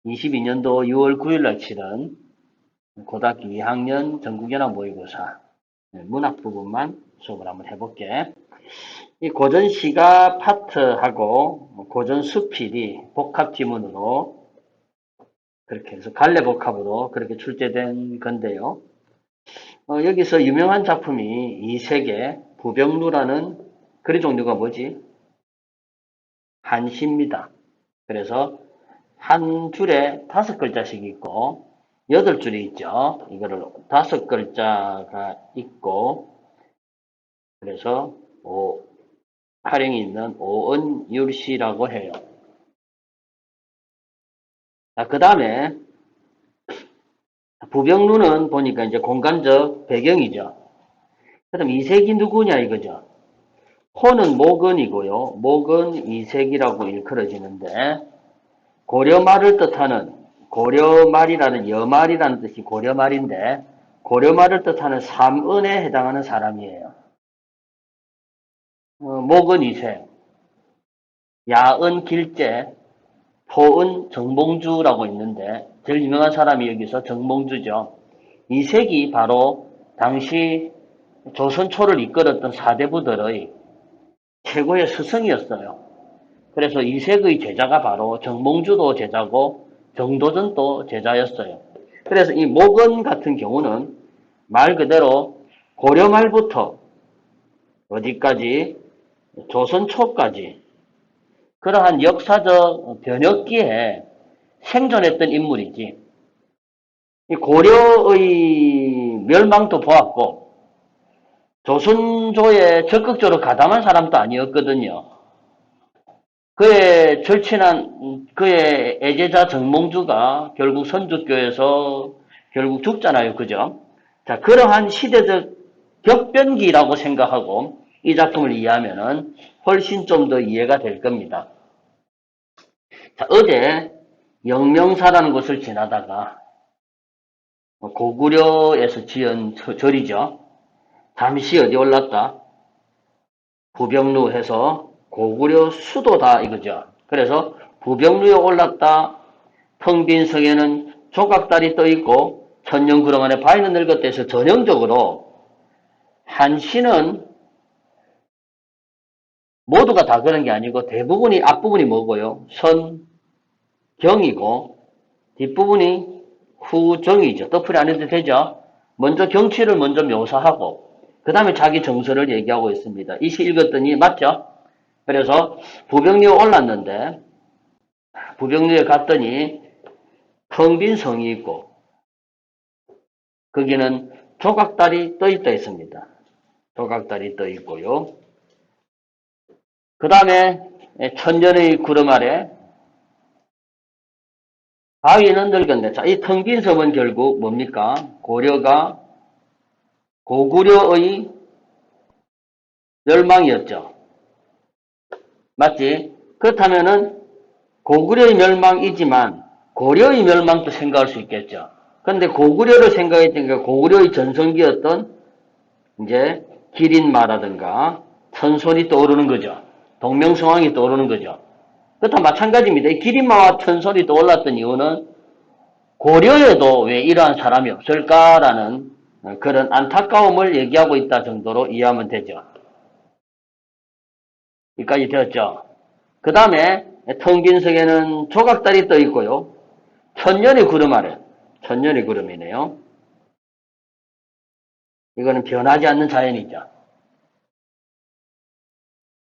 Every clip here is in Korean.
2022년도 6월 9일 날 치른 고등학교 2학년 전국연합 모의고사 문학 부분만 수업을 한번 해볼게. 이 고전 시가 파트하고 고전 수필이 복합 지문으로 그렇게 해서 갈래 복합으로 그렇게 출제된 건데요. 여기서 유명한 작품이 이세계 부병루라는 글의 종류가 뭐지? 한시입니다. 그래서 한 줄에 5글자씩 있고 8줄이 있죠. 이거를 5글자가 있고 그래서 활용이 있는 오은율시라고 해요. 자, 그 다음에 부병루는 보니까 이제 공간적 배경이죠. 그럼 이색이 누구냐 이거죠. 호는 목은이고요. 목은 이색이라고 일컬어지는데 고려말을 뜻하는 고려말이라는 여말이라는 뜻이 고려말인데 고려말을 뜻하는 삼은에 해당하는 사람이에요. 목은 이색, 야은 길재, 포은 정몽주라고 있는데 제일 유명한 사람이 여기서 정몽주죠. 이색이 바로 당시 조선초를 이끌었던 사대부들의 최고의 스승이었어요. 그래서 이색의 제자가 바로 정몽주도 제자고 정도전도 제자였어요. 그래서 이 목은 같은 경우는 말 그대로 고려 말부터 어디까지 조선 초까지 그러한 역사적 변혁기에 생존했던 인물이지. 이 고려의 멸망도 보았고 조선조에 적극적으로 가담한 사람도 아니었거든요. 그의 절친한 그의 애제자 정몽주가 결국 선주교에서 결국 죽잖아요. 그죠? 자, 그러한 시대적 격변기라고 생각하고 이 작품을 이해하면은 훨씬 좀 더 이해가 될 겁니다. 자, 어제 영명사라는 곳을 지나다가 고구려에서 지은 절이죠. 잠시 어디 올랐다? 부병루 해서 고구려 수도다 이거죠. 그래서 부병루에 올랐다. 텅 빈 성에는 조각달이 떠 있고 천년구름 안에 바위는 늙었다 해서 전형적으로 한시는 모두가 다 그런 게 아니고 대부분이 앞부분이 뭐고요? 선경이고 뒷부분이 후정이죠. 떠풀이 안 해도 되죠. 먼저 경치를 먼저 묘사하고 그 다음에 자기 정서를 얘기하고 있습니다. 이 시 읽었더니 맞죠? 그래서 부병리에 올랐는데 부병리에 갔더니 텅 빈 성이 있고 거기는 조각달이 떠 있다 했습니다. 조각달이 떠 있고요. 그 다음에 천년의 구름 아래 바위는 늙었네. 자, 이 텅 빈 섬은 결국 뭡니까? 고구려의 멸망이었죠. 맞지? 그렇다면은 고구려의 멸망이지만 고려의 멸망도 생각할 수 있겠죠. 그런데 고구려를 생각했으니까 고구려의 전성기였던 이제 기린마라든가 천손이 떠오르는 거죠. 동명성왕이 떠오르는 거죠. 그렇다 마찬가지입니다. 이 기린마와 천손이 떠올랐던 이유는 고려에도 왜 이러한 사람이 없을까라는 그런 안타까움을 얘기하고 있다 정도로 이해하면 되죠. 여기까지 되었죠. 그 다음에 텅빈석에는 조각달이 떠 있고요. 천년의 구름 아래, 천년의 구름이네요. 이거는 변하지 않는 자연이죠.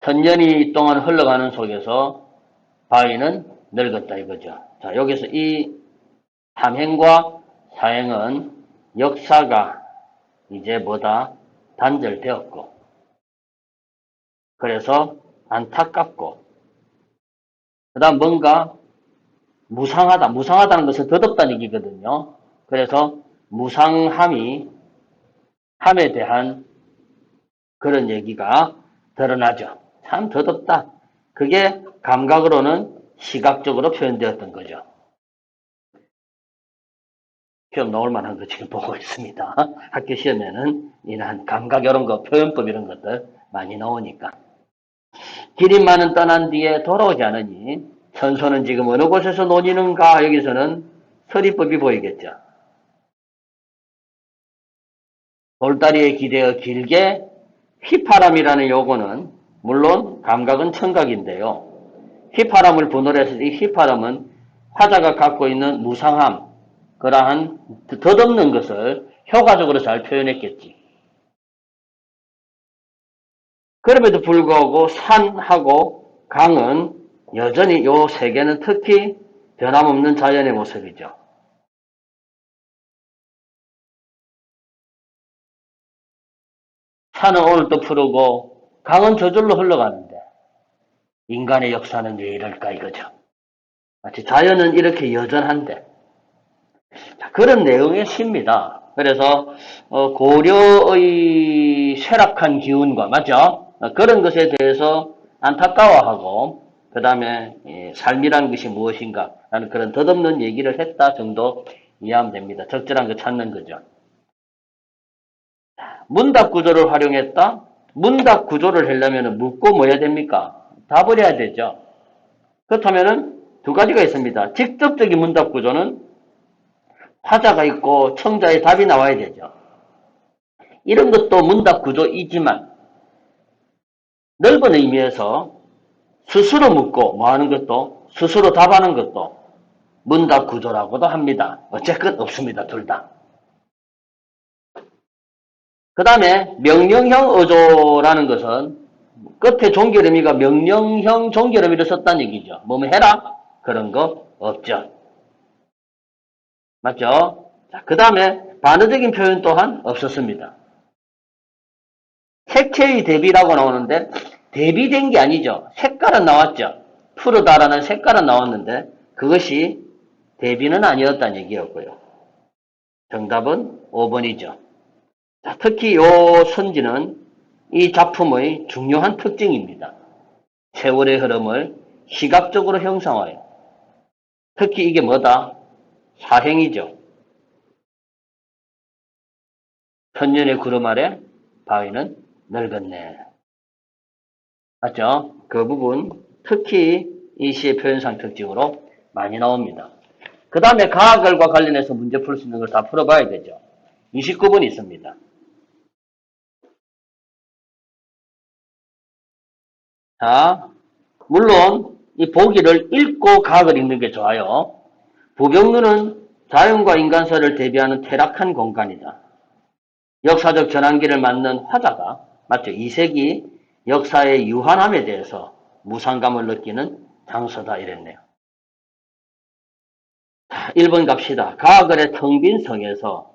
천년이 동안 흘러가는 속에서 바위는 늙었다 이거죠. 자, 여기서 이 삼행과 사행은 역사가 이제 뭐다? 단절되었고, 그래서 안타깝고, 그 다음 뭔가 무상하다. 무상하다는 것은 더덥다는 얘기거든요. 그래서 무상함에 대한 그런 얘기가 드러나죠. 참 더덥다. 그게 감각으로는 시각적으로 표현되었던 거죠. 시험 나올 만한 거 지금 보고 있습니다. 학교 시험에는 이런 감각 이런 거, 표현법 이런 것들 많이 나오니까. 기린마는 떠난 뒤에 돌아오지 않으니 천소는 지금 어느 곳에서 논이는가? 여기서는 서리법이 보이겠죠. 돌다리에 기대어 길게 휘파람이라는 요거는 물론 감각은 청각인데요. 휘파람을 분호로 했을 때 이 휘파람은 화자가 갖고 있는 무상함, 그러한 덧없는 것을 효과적으로 잘 표현했겠지. 그럼에도 불구하고 산하고 강은 여전히 요 세 개는 특히 변함없는 자연의 모습이죠. 산은 오늘도 푸르고 강은 저절로 흘러가는데 인간의 역사는 왜 이럴까 이거죠. 마치 자연은 이렇게 여전한데 그런 내용의 시입니다. 그래서 고려의 쇠락한 기운과 맞죠? 그런 것에 대해서 안타까워하고 그 다음에 삶이란 것이 무엇인가 라는 그런 덧없는 얘기를 했다 정도 이해하면 됩니다. 적절한 거 찾는 거죠. 문답 구조를 활용했다? 문답 구조를 하려면 묻고 뭐 해야 됩니까? 답을 해야 되죠. 그렇다면 두 가지가 있습니다. 직접적인 문답 구조는 화자가 있고 청자의 답이 나와야 되죠. 이런 것도 문답 구조이지만 넓은 의미에서 스스로 묻고 뭐 하는 것도 스스로 답하는 것도 문답 구조라고도 합니다. 어쨌건 없습니다. 둘 다. 그 다음에 명령형 어조라는 것은 끝에 종결의미가 명령형 종결의미를 썼다는 얘기죠. 뭐뭐 해라? 그런 거 없죠. 맞죠? 그 다음에 반어적인 표현 또한 없었습니다. 색채의 대비라고 나오는데 대비된 게 아니죠. 색깔은 나왔죠. 푸르다라는 색깔은 나왔는데 그것이 대비는 아니었다는 얘기였고요. 정답은 5번이죠. 특히 이 선지는 이 작품의 중요한 특징입니다. 세월의 흐름을 시각적으로 형상화해요. 특히 이게 뭐다? 사행이죠. 천년의 구름 아래 바위는 늙었네. 맞죠? 그 부분 특히 이 시의 표현상 특징으로 많이 나옵니다. 그 다음에 가학을과 관련해서 문제 풀 수 있는 걸 다 풀어봐야 되죠. 29번 있습니다. 자, 물론 이 보기를 읽고 가학을 읽는 게 좋아요. 부병루는 자연과 인간사를 대비하는 퇴락한 공간이다. 역사적 전환기를 맞는 화자가 맞죠? 이색이 역사의 유한함에 대해서 무상감을 느끼는 장소다 이랬네요. 1번 갑시다. 가을의 텅 빈 성에서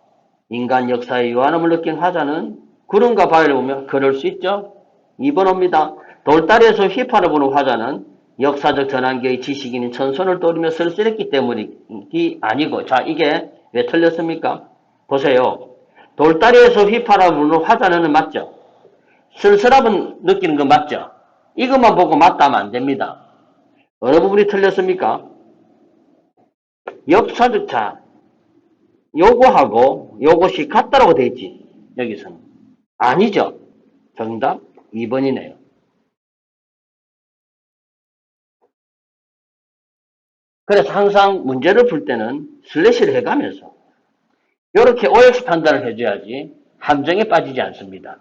인간 역사의 유한함을 느낀 화자는 구름과 바위를 보며 그럴 수 있죠. 2번 옵니다. 돌다리에서 휘파를 부는 화자는 역사적 전환기의 지식인인 천손을 떠오르며 쓸쓸했기 때문이 아니고 자 이게 왜 틀렸습니까? 보세요. 돌다리에서 휘파를 부는 화자는 맞죠. 쓸쓸함은 느끼는 거 맞죠. 이것만 보고 맞다 하면 안 됩니다. 어느 부분이 틀렸습니까? 역사적 자 요거하고 요것이 같다라고 돼 있지. 여기서는. 아니죠. 정답 2번이네요. 그래서 항상 문제를 풀 때는 슬래시를 해가면서 이렇게 OX 판단을 해줘야지 함정에 빠지지 않습니다.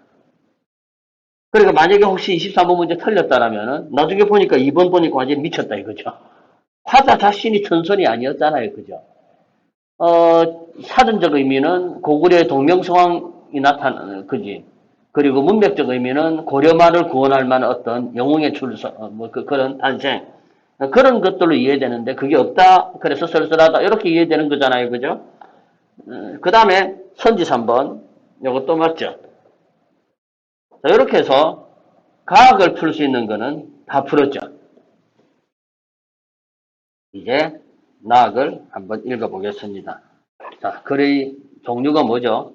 그러니까 만약에 혹시 23번 문제 틀렸다라면은 나중에 보니까 2번 보니까 완전히 미쳤다 이거죠. 화자 자신이 천선이 아니었잖아요. 그죠? 사전적 의미는 고구려의 동명성왕이 나타나는, 그지? 그리고 문맥적 의미는 고려말을 구원할 만한 어떤 영웅의 출석, 그런 탄생. 그런 것들로 이해되는데 그게 없다. 그래서 쓸쓸하다. 이렇게 이해되는 거잖아요. 그죠? 그 다음에 선지 3번. 이것도 맞죠? 자, 이렇게 해서 가학을 풀 수 있는 거는 다 풀었죠. 이제 나학을 한번 읽어보겠습니다. 자, 글의 종류가 뭐죠?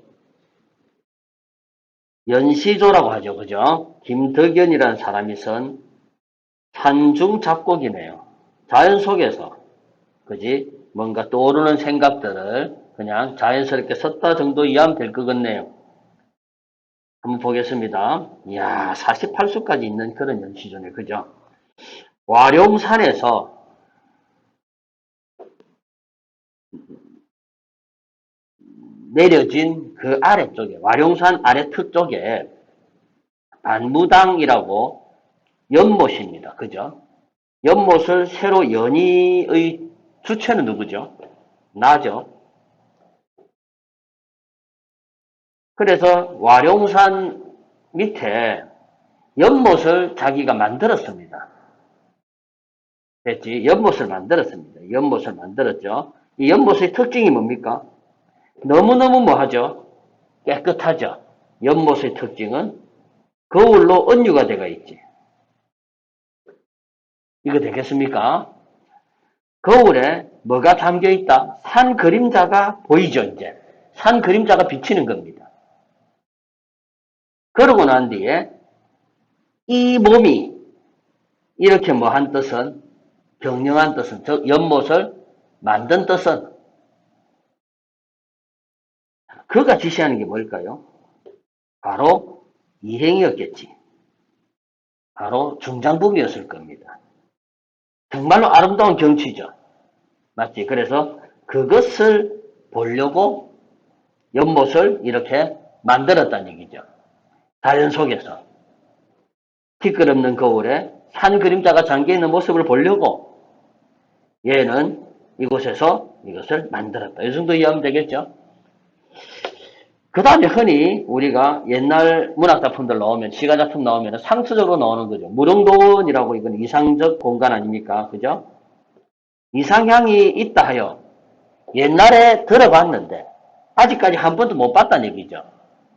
연시조라고 하죠. 그죠? 김덕연이라는 사람이 쓴 산중 작곡이네요. 자연 속에서, 그지? 뭔가 떠오르는 생각들을 그냥 자연스럽게 썼다 정도 이해하면 될 것 같네요. 한번 보겠습니다. 이야, 48수까지 있는 그런 연시조네. 그죠? 와룡산에서 내려진 그 아래쪽에, 와룡산 아래턱 쪽에 반무당이라고 연못입니다. 그죠? 연못을 새로 연희의 주체는 누구죠? 나죠. 그래서 와룡산 밑에 연못을 자기가 만들었습니다. 됐지? 연못을 만들었습니다. 연못을 만들었죠. 이 연못의 특징이 뭡니까? 너무너무 뭐하죠? 깨끗하죠. 연못의 특징은 거울로 언유가 되어 있지. 이거 되겠습니까? 거울에 뭐가 담겨 있다? 산 그림자가 보이죠, 이제. 산 그림자가 비치는 겁니다. 그러고 난 뒤에 이 몸이 이렇게 뭐 한 뜻은, 경영한 뜻은, 즉 연못을 만든 뜻은 그가 지시하는 게 뭘까요? 바로 이행이었겠지. 바로 중장부이었을 겁니다. 정말로 아름다운 경치죠. 맞지? 그래서 그것을 보려고 연못을 이렇게 만들었다는 얘기죠. 자연 속에서. 티끌없는 거울에 산 그림자가 잠겨있는 모습을 보려고 얘는 이곳에서 이것을 만들었다. 이 정도 이해하면 되겠죠? 그 다음에 흔히 우리가 옛날 문학작품들 나오면, 시가작품 나오면 상투적으로 나오는 거죠. 무릉도원이라고 이건 이상적 공간 아닙니까? 그죠? 이상향이 있다 하여 옛날에 들어봤는데 아직까지 한 번도 못 봤다는 얘기죠.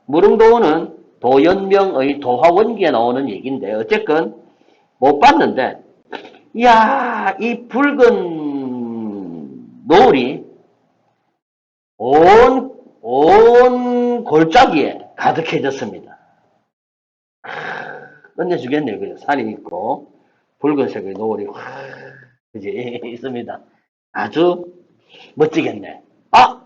무릉도원은 도연명의 도화원기에 나오는 얘기인데 어쨌건 못 봤는데 이야 이 붉은 노을이 온 골짜기에 가득해졌습니다. 끝내주겠네요. 그죠? 산이 있고 붉은색의 노을이 그지 있습니다. 아주 멋지겠네. 아!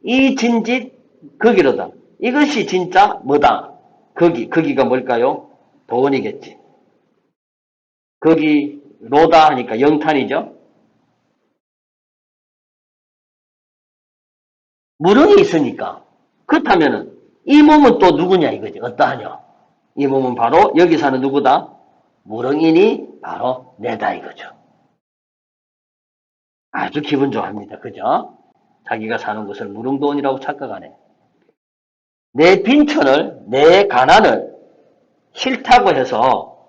이 진짓 거기로다. 이것이 진짜 뭐다? 거기가 뭘까요? 도원이겠지. 거기로다 하니까 영탄이죠. 무릉이 있으니까. 그렇다면은 이 몸은 또 누구냐 이거지. 어떠하냐. 이 몸은 바로 여기 사는 누구다? 무릉인이 바로 내다 이거죠. 아주 기분 좋아합니다. 그죠? 자기가 사는 곳을 무릉도원이라고 착각하네. 내 빈천을, 내 가난을 싫다고 해서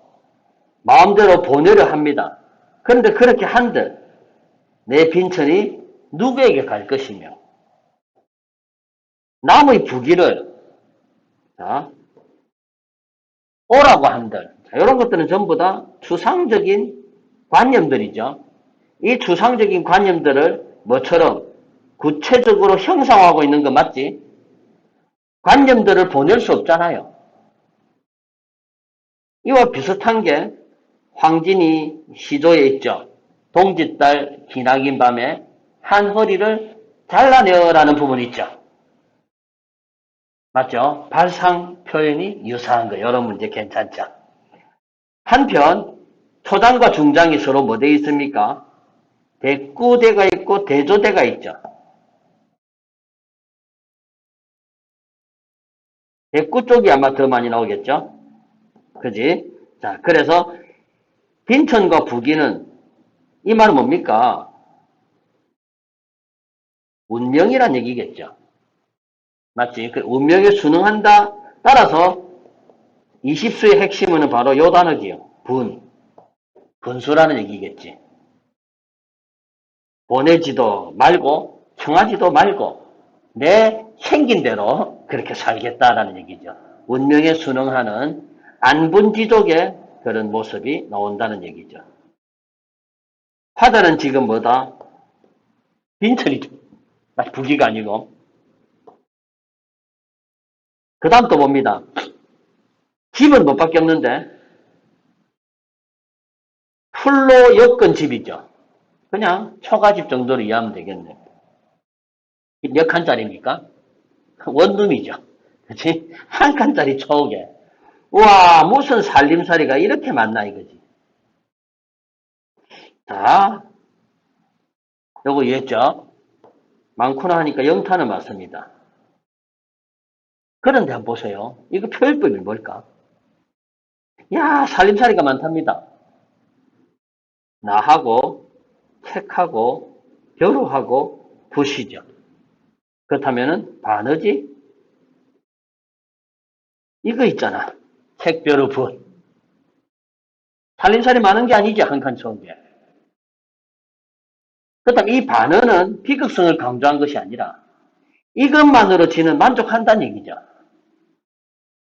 마음대로 보내려 합니다. 그런데 그렇게 한들 내 빈천이 누구에게 갈 것이며 남의 부귀를 오라고 한들 이런 것들은 전부 다 추상적인 관념들이죠. 이 추상적인 관념들을 뭐처럼 구체적으로 형상화하고 있는 거 맞지? 관념들을 보낼 수 없잖아요. 이와 비슷한 게 황진이 시조에 있죠. 동짓달 기나긴 밤에 한 허리를 잘라내어라는 부분이 있죠. 맞죠? 발상 표현이 유사한 거예요. 이런 문제 괜찮죠? 한편 초장과 중장이 서로 뭐 되어 있습니까? 대꾸대가 있고 대조대가 있죠. 대꾸 쪽이 아마 더 많이 나오겠죠? 그지? 자, 그래서 빈천과 부기는 이 말은 뭡니까? 운명이란 얘기겠죠. 맞지? 그 운명에 순응한다. 따라서 20수의 핵심은 바로 요 단어지요. 분수라는 얘기겠지. 보내지도 말고 청하지도 말고 내 생긴 대로 그렇게 살겠다라는 얘기죠. 운명에 순응하는 안분지족의 그런 모습이 나온다는 얘기죠. 화살은 지금 뭐다? 빈천이죠. 부기가 아니고. 그 다음 또 봅니다. 집은 뭐밖에 없는데 풀로 엮은 집이죠. 그냥 초가집 정도로 이해하면 되겠네. 몇 칸짜리입니까? 원룸이죠. 그치? 한 칸짜리 초옥에. 와, 무슨 살림살이가 이렇게 많나 이거지. 자, 요거 이해했죠? 많구나 하니까 영탄은 맞습니다. 그런데 한번 보세요. 이거 표현법이 뭘까? 야, 살림살이가 많답니다. 나하고, 책하고, 벼루하고, 붓이죠. 그렇다면은, 반어지? 이거 있잖아. 책, 벼루, 붓. 살림살이 많은 게 아니지, 한 칸 속에. 그렇다면 이 반어는 비극성을 강조한 것이 아니라, 이것만으로 지는 만족한다는 얘기죠.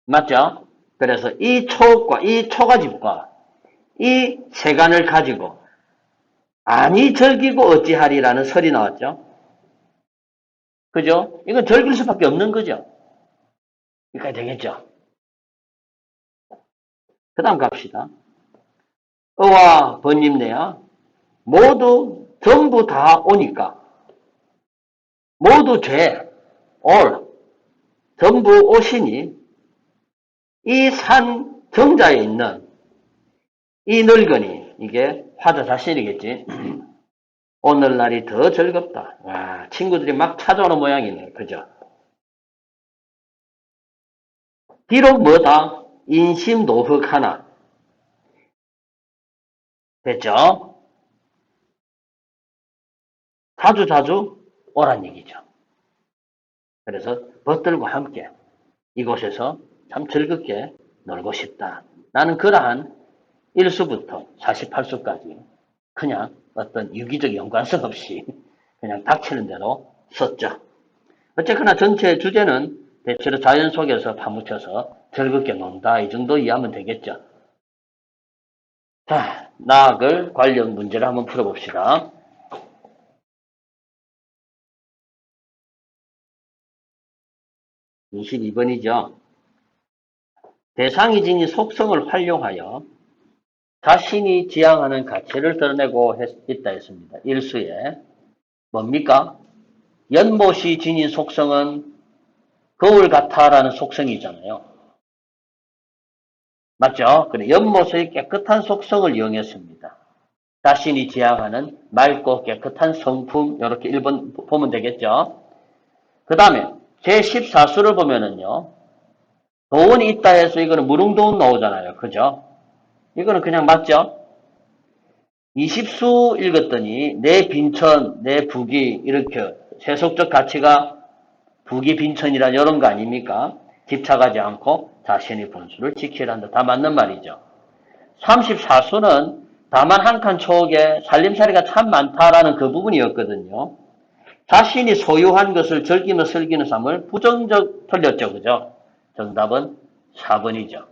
맞죠? 그래서 이 초과, 이 초가집과 이 세간을 가지고 아니 즐기고 어찌하리라는 설이 나왔죠. 그죠? 이건 즐길 수밖에 없는 거죠. 그러니까 되겠죠. 그 다음 갑시다. 어와 번임내야 모두 전부 다 오니까 모두 죄, 올, 전부 오시니 이 산 정자에 있는 이 늙은이 이게 화자 자신이겠지. 오늘날이 더 즐겁다. 와, 친구들이 막 찾아오는 모양이네. 그죠? 비록 뭐다? 인심노흑하나. 됐죠? 자주자주 오란 얘기죠. 그래서 벗들과 함께 이곳에서 참 즐겁게 놀고 싶다. 나는 그러한 1수부터 48수까지 그냥 어떤 유기적 연관성 없이 그냥 닥치는 대로 썼죠. 어쨌거나 전체 주제는 대체로 자연 속에서 파묻혀서 즐겁게 논다. 이 정도 이해하면 되겠죠. 자, 나학을 관련 문제를 한번 풀어봅시다. 22번이죠. 대상이 지닌 속성을 활용하여 자신이 지향하는 가치를 드러내고 있다 했습니다. 일수에 뭡니까? 연못이 지닌 속성은 거울 같아라는 속성이잖아요. 맞죠? 그래, 연못의 깨끗한 속성을 이용했습니다. 자신이 지향하는 맑고 깨끗한 성품, 이렇게 1번 보면 되겠죠? 그 다음에 제14수를 보면은요, 도원이 있다 해서 이거는 무릉도원 나오잖아요. 그죠? 이거는 그냥 맞죠? 20수 읽었더니 내 빈천, 내 북이 이렇게 세속적 가치가 북이 빈천이라 이런 거 아닙니까? 집착하지 않고 자신의 분수를 지켜야 한다. 다 맞는 말이죠. 34수는 다만 한 칸 초옥에 살림살이가 참 많다라는 그 부분이었거든요. 자신이 소유한 것을 즐기며 슬기는 삶을 부정적 틀렸죠. 그죠? 정답은 4번이죠.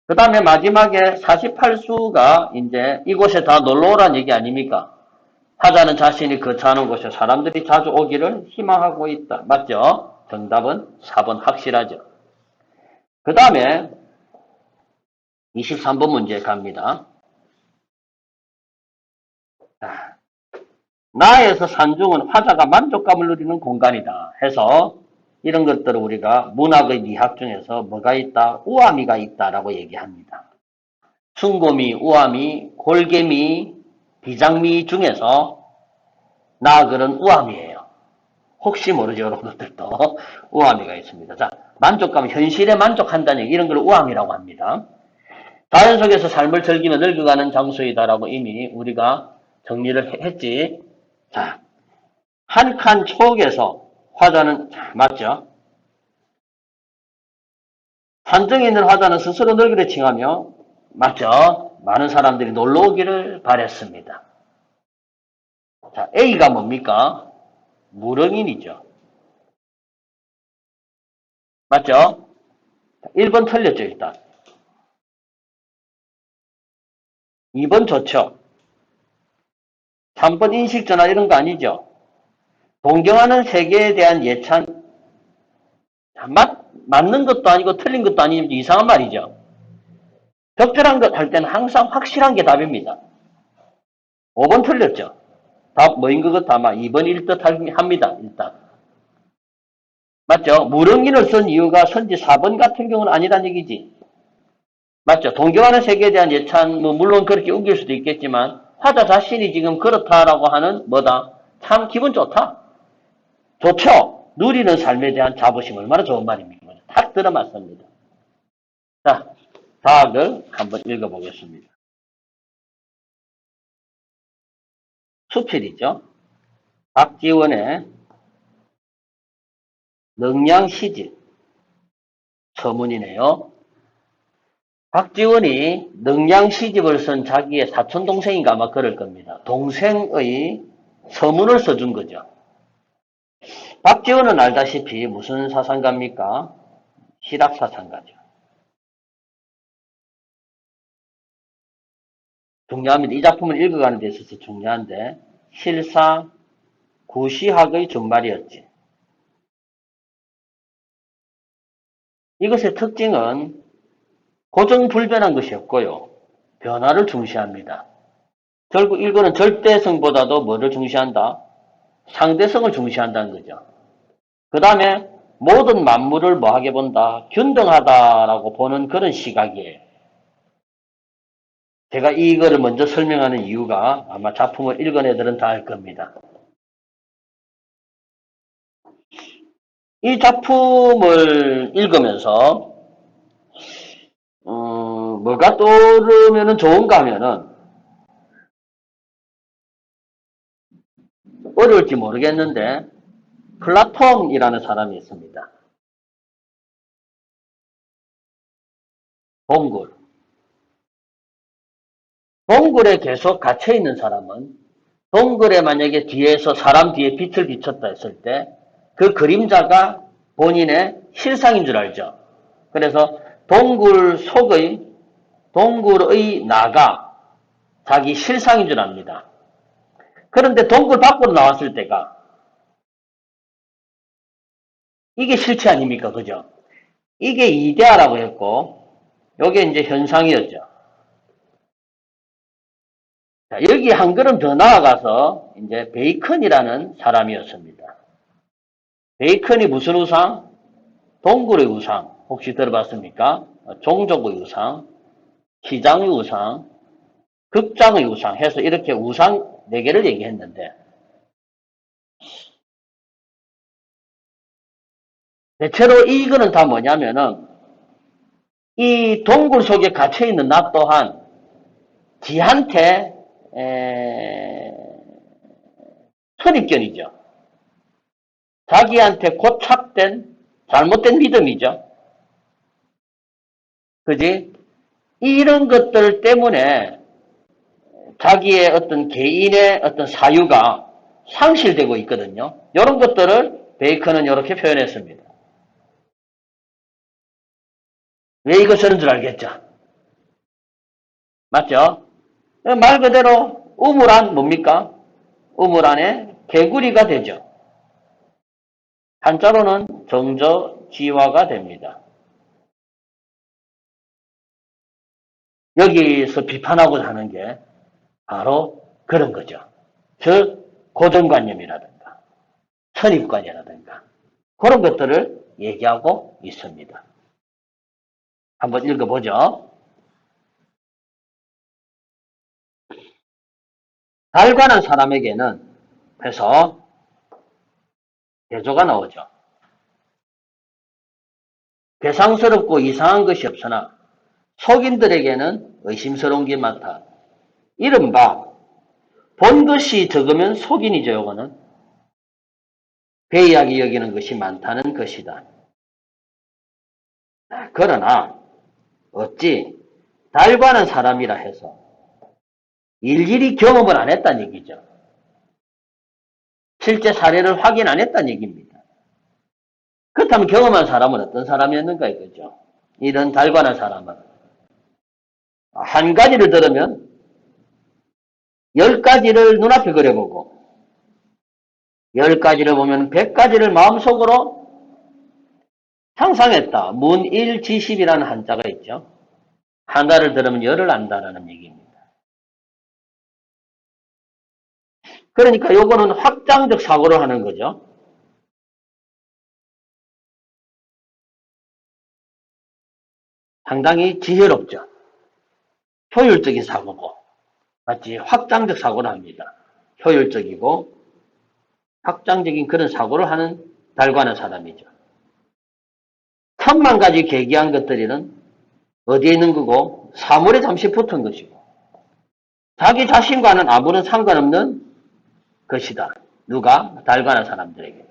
그 다음에 마지막에 48수가 이제 이곳에 다 놀러 오란 얘기 아닙니까? 하자는 자신이 거처하는 곳에 사람들이 자주 오기를 희망하고 있다. 맞죠? 정답은 4번 확실하죠. 그 다음에 23번 문제 갑니다. 나에서 산중은 화자가 만족감을 누리는 공간이다 해서 이런 것들을 우리가 문학의 미학 중에서 뭐가 있다? 우아미가 있다라고 얘기합니다. 숭고미, 우아미, 골개미, 비장미 중에서 나글은 우아미예요. 혹시 모르죠, 여러분들도 우아미가 있습니다. 자, 만족감, 현실에 만족한다는 얘기, 이런 걸 우아미라고 합니다. 자연 속에서 삶을 즐기며 늙어가는 장소이다라고 이미 우리가 정리를 했지. 자, 한 칸 초옥에서 화자는 맞죠? 산정에 있는 화자는 스스로 늙기를 칭하며 맞죠? 많은 사람들이 놀러 오기를 바랬습니다. 자, A가 뭡니까? 무릉인이죠. 맞죠? 1번 틀렸죠, 일단. 2번 좋죠. 3번 인식전화 이런 거 아니죠. 동경하는 세계에 대한 예찬, 맞는 것도 아니고 틀린 것도 아니고 이상한 말이죠. 적절한 것 할 때는 항상 확실한 게 답입니다. 5번 틀렸죠. 답 뭐인 것 같아? 아마 2번일 듯 합니다. 일단. 맞죠? 무릉인을 쓴 이유가 선지 4번 같은 경우는 아니란 얘기지. 맞죠? 동경하는 세계에 대한 예찬, 물론 그렇게 우길 수도 있겠지만 화자 자신이 지금 그렇다라고 하는 뭐다? 참 기분 좋다. 좋죠? 누리는 삶에 대한 자부심 얼마나 좋은 말입니까? 탁 들어맞습니다. 자, 다학을 한번 읽어보겠습니다. 수필이죠. 박지원의 능량시집 서문이네요. 박지원이 능량시집을 쓴 자기의 사촌동생인가 아마 그럴 겁니다. 동생의 서문을 써준 거죠. 박지원은 알다시피 무슨 사상가입니까? 실학사상가죠. 중요합니다. 이 작품을 읽어가는 데 있어서 중요한데 실사 구시학의 준말이었지. 이것의 특징은 고정불변한 것이 없고요. 변화를 중시합니다. 결국 이거는 절대성보다도 뭐를 중시한다? 상대성을 중시한다는 거죠. 그 다음에 모든 만물을 뭐하게 본다? 균등하다라고 보는 그런 시각이에요. 제가 이거를 먼저 설명하는 이유가 아마 작품을 읽은 애들은 다 알 겁니다. 이 작품을 읽으면서 뭐가 떠오르면 좋은가 하면은 어려울지 모르겠는데 플라톤이라는 사람이 있습니다. 동굴. 동굴에 계속 갇혀 있는 사람은 동굴에 만약에 뒤에서 사람 뒤에 빛을 비쳤다 했을 때 그 그림자가 본인의 실상인 줄 알죠. 그래서 동굴의 나가 자기 실상인 줄 압니다. 그런데 동굴 밖으로 나왔을 때가 이게 실체 아닙니까? 그죠? 이게 이데아라고 했고 이게 이제 현상이었죠. 자, 여기 한 걸음 더 나아가서 이제 베이컨이라는 사람이었습니다. 베이컨이 무슨 우상? 동굴의 우상. 혹시 들어봤습니까? 종족의 우상, 시장의 우상, 극장의 우상 해서 이렇게 우상 4개를 얘기했는데 대체로 이거는 다 뭐냐면은 이 동굴 속에 갇혀있는 나 또한 지한테 선입견이죠. 자기한테 고착된 잘못된 믿음이죠. 그지? 이런 것들 때문에 자기의 어떤 개인의 어떤 사유가 상실되고 있거든요. 이런 것들을 베이컨은 이렇게 표현했습니다. 왜 이거 쓰는 줄 알겠죠? 맞죠? 말 그대로 우물안 뭡니까? 우물안에 개구리가 되죠. 한자로는 정저지화가 됩니다. 여기서 비판하고자 하는 게 바로 그런 거죠. 즉 고정관념이라든가 선입관이라든가 그런 것들을 얘기하고 있습니다. 한번 읽어보죠. 달 관한 사람에게는 해서 대조가 나오죠. 괴상스럽고 이상한 것이 없으나 속인들에게는 의심스러운 게 많다. 이른바 본 것이 적으면 속인이죠. 요거는 괴이하게 여기는 것이 많다는 것이다. 그러나 어찌 달 관한 사람이라 해서 일일이 경험을 안 했다는 얘기죠. 실제 사례를 확인 안 했다는 얘기입니다. 그렇다면 경험한 사람은 어떤 사람이었는가 이거죠. 이런 달 관한 사람은 한 가지를 들으면 10가지를 눈앞에 그려보고 10가지를 보면 100가지를 마음속으로 상상했다. 문일지십이라는 한자가 있죠. 하나를 들으면 열을 안다라는 얘기입니다. 그러니까 요거는 확장적 사고를 하는 거죠. 상당히 지혜롭죠. 효율적인 사고고 마치 확장적 사고를 합니다. 효율적이고 확장적인 그런 사고를 하는 달관한 사람이죠. 천만 가지 계기한 것들은 어디에 있는 거고 사물에 잠시 붙은 것이고 자기 자신과는 아무런 상관없는 것이다. 누가? 달관한 사람들에게.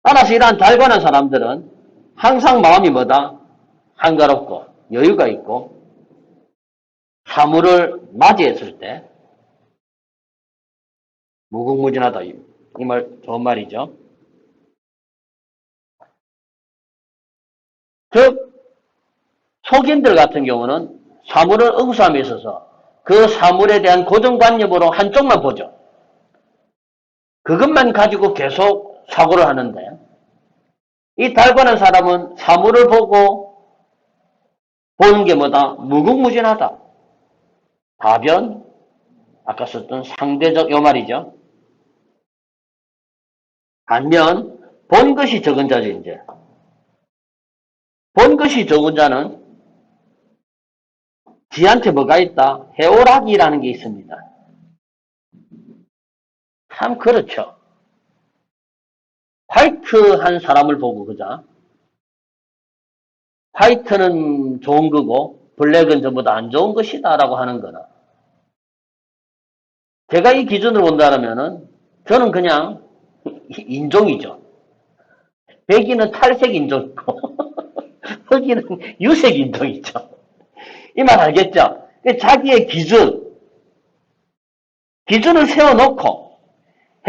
따라서 이러한 달관한 사람들은 항상 마음이 뭐다? 한가롭고 여유가 있고 사물을 맞이했을 때 무궁무진하다. 이 말 좋은 말이죠. 즉 속인들 같은 경우는 사물을 응수함에 있어서 그 사물에 대한 고정관념으로 한쪽만 보죠. 그것만 가지고 계속 사고를 하는데 이 달관한 사람은 사물을 보고 보는 게 뭐다? 무궁무진하다. 다변, 아까 썼던 상대적 요 말이죠. 반면 본 것이 적은 자죠. 이제 본 것이 적은 자는 지한테 뭐가 있다? 해오락이라는 게 있습니다. 참 그렇죠. 화이트한 사람을 보고 그자 화이트는 좋은 거고 블랙은 전부 다 안 좋은 것이다 라고 하는 거나 제가 이 기준으로 본다면은 저는 그냥 인종이죠. 백인은 탈색 인종이고 흑인은 유색 인종이죠. 이 말 알겠죠? 자기의 기준을 세워놓고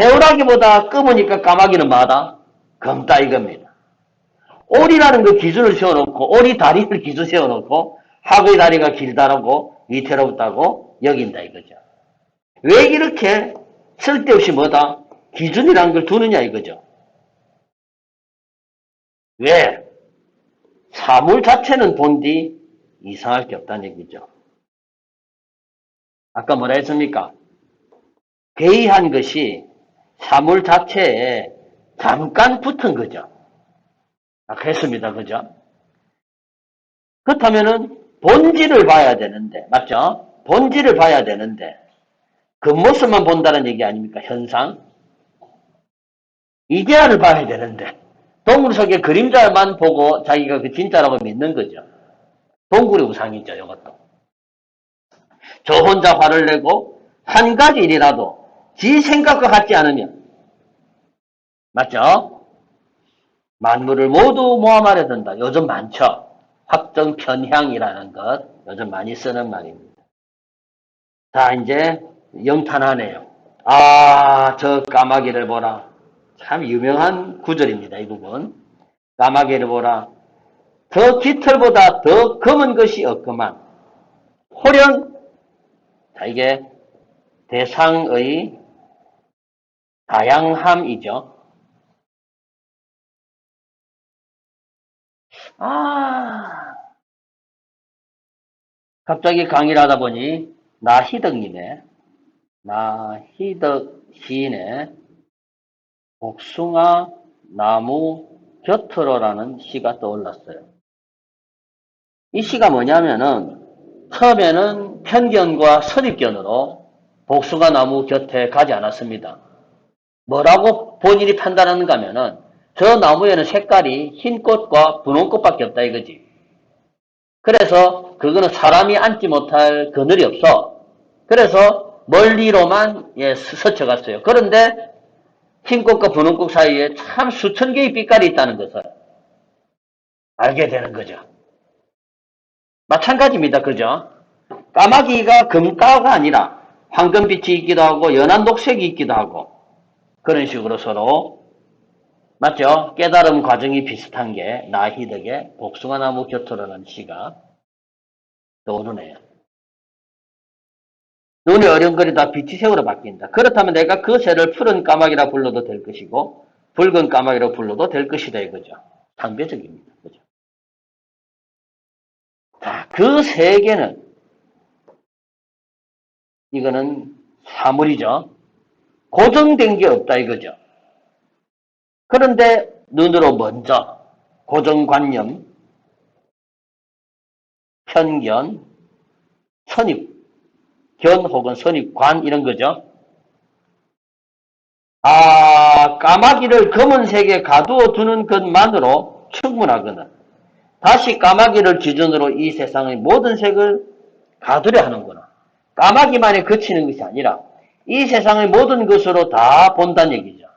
해오라기보다 검으니까 까마귀는 마다 검다 이겁니다. 오리라는 그 기준을 세워놓고 오리 다리를 기준 세워놓고 하구의 다리가 길다라고 위태롭다고 여긴다 이거죠. 왜 이렇게 쓸데없이 뭐다? 기준이라는 걸 두느냐 이거죠. 왜? 사물 자체는 본디 이상할 게 없다는 얘기죠. 아까 뭐라 했습니까? 괴이한 것이 사물 자체에 잠깐 붙은 거죠. 아까 했습니다. 그죠? 그렇다면은 본질을 봐야 되는데, 맞죠? 본질을 봐야 되는데, 겉모습만 본다는 얘기 아닙니까? 현상? 이데아를 봐야 되는데, 동물 속의 그림자만 보고 자기가 그 진짜라고 믿는 거죠. 동굴의 우상이죠, 이것도. 저 혼자 화를 내고, 한 가지 일이라도 지 생각과 같지 않으면, 맞죠? 만물을 모두 모함하려 든다. 요즘 많죠? 확정 편향이라는 것, 요즘 많이 쓰는 말입니다. 자, 이제 영탄하네요. 아, 저 까마귀를 보라. 참 유명한 구절입니다, 이 부분. 까마귀를 보라. 저 깃털보다 더 검은 것이 없구만. 호련, 자, 이게 대상의 다양함이죠. 아, 갑자기 강의를 하다 보니 나희덕님의 나희덕 시인의 복숭아 나무 곁으로라는 시가 떠올랐어요. 이 시가 뭐냐면은 처음에는 편견과 선입견으로 복숭아 나무 곁에 가지 않았습니다. 뭐라고 본인이 판단하는가 하면은 저 나무에는 색깔이 흰 꽃과 분홍 꽃밖에 없다 이거지. 그래서 그거는 사람이 앉지 못할 그늘이 없어. 그래서 멀리로만 스쳐갔어요. 그런데 흰꽃과 분홍꽃 사이에 참 수천 개의 빛깔이 있다는 것을 알게 되는 거죠. 마찬가지입니다. 그죠? 까마귀가 금가가 아니라 황금빛이 있기도 하고 연한 녹색이 있기도 하고 그런 식으로 서로 맞죠? 깨달음 과정이 비슷한 게 나희덕의 복숭아나무 곁으로라는 시가 떠오르네요. 눈이 어령거리다 빛이 새우로 바뀐다. 그렇다면 내가 그 새를 푸른 까마귀라 불러도 될 것이고 붉은 까마귀라 불러도 될 것이다 이거죠. 상대적입니다. 그죠? 자, 그 세 개는 이거는 사물이죠. 고정된 게 없다 이거죠. 그런데 눈으로 먼저 고정관념, 편견, 선입견 혹은 선입관 이런 거죠. 아, 까마귀를 검은색에 가두어 두는 것만으로 충분하거든. 다시 까마귀를 기준으로 이 세상의 모든 색을 가두려 하는구나. 까마귀만에 그치는 것이 아니라 이 세상의 모든 것으로 다 본다는 얘기죠.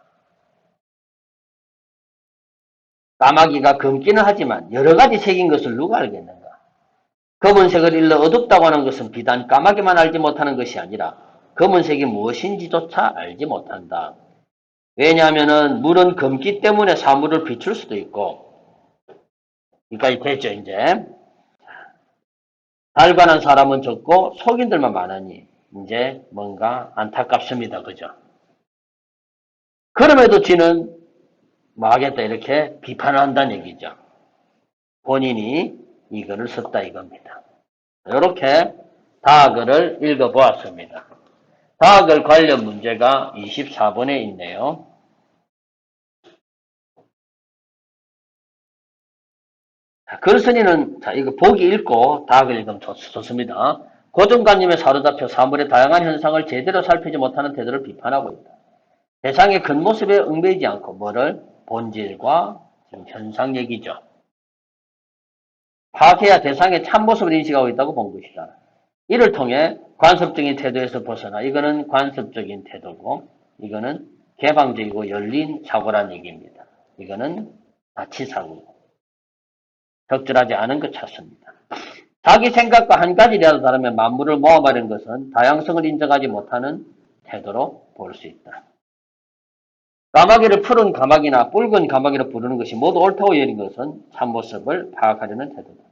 까마귀가 검기는 하지만 여러 가지 색인 것을 누가 알겠는가? 검은색을 일러 어둡다고 하는 것은 비단 까마귀만 알지 못하는 것이 아니라 검은색이 무엇인지조차 알지 못한다. 왜냐하면 물은 검기 때문에 사물을 비출 수도 있고, 여기까지 됐죠, 이제. 달관한 사람은 적고 속인들만 많으니 이제 뭔가 안타깝습니다. 그죠? 그럼에도 지는 뭐 하겠다 이렇게 비판을 한다는 얘기죠. 본인이 이거를 썼다 이겁니다. 이렇게 다글을 읽어보았습니다. 다글 관련 문제가 24번에 있네요. 글쓴이는 이거 보기 읽고 다글 읽으면 좋습니다. 고정관념에 사로잡혀 사물의 다양한 현상을 제대로 살피지 못하는 태도를 비판하고 있다. 대상의 겉모습에 얽매이지 않고 뭐를 본질과 현상 얘기죠. 파악해야 대상의 참모습을 인식하고 있다고 본 것이다. 이를 통해 관습적인 태도에서 벗어나 이거는 관습적인 태도고 이거는 개방적이고 열린 사고란 얘기입니다. 이거는 다치사고고 적절하지 않은 것 찾습니다. 자기 생각과 한 가지라도 다르면 만물을 모아버리는 것은 다양성을 인정하지 못하는 태도로 볼 수 있다. 까마귀를 푸른 까마귀나 붉은 까마귀로 부르는 것이 모두 옳다고 여긴 것은 참모습을 파악하려는 태도다.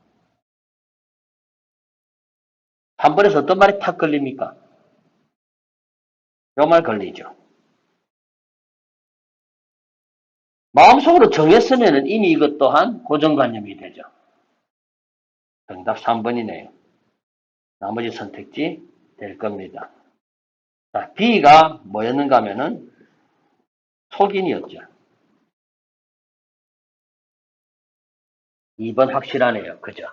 3번에서 어떤 말이 탁 걸립니까? 요 말 걸리죠. 마음속으로 정했으면 이미 이것 또한 고정관념이 되죠. 정답 3번이네요. 나머지 선택지 될 겁니다. 자, B가 뭐였는가 하면은 속인이었죠. 2번 확실하네요. 그죠?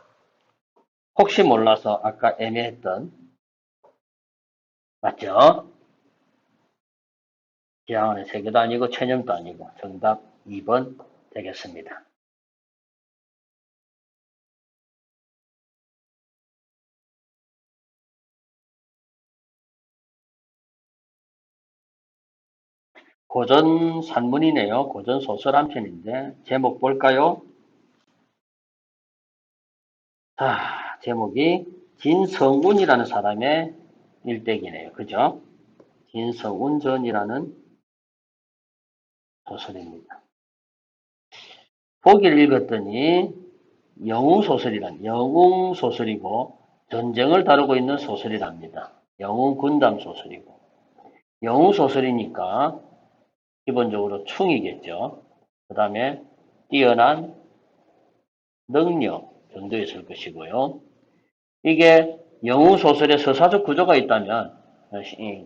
혹시 몰라서 아까 애매했던 맞죠? 기하원의 세계도 아니고 천형도 아니고 정답 2번 되겠습니다. 고전 산문이네요. 고전 소설 한 편인데 제목 볼까요? 자, 제목이 진성운이라는 사람의 일대기네요. 그죠? 진성운전이라는 소설입니다. 보기를 읽었더니 영웅소설이고 전쟁을 다루고 있는 소설이랍니다. 영웅 군담 소설이고 영웅소설이니까 기본적으로 충이겠죠. 그 다음에 뛰어난 능력 정도 있을 것이고요. 이게 영웅소설에 서사적 구조가 있다면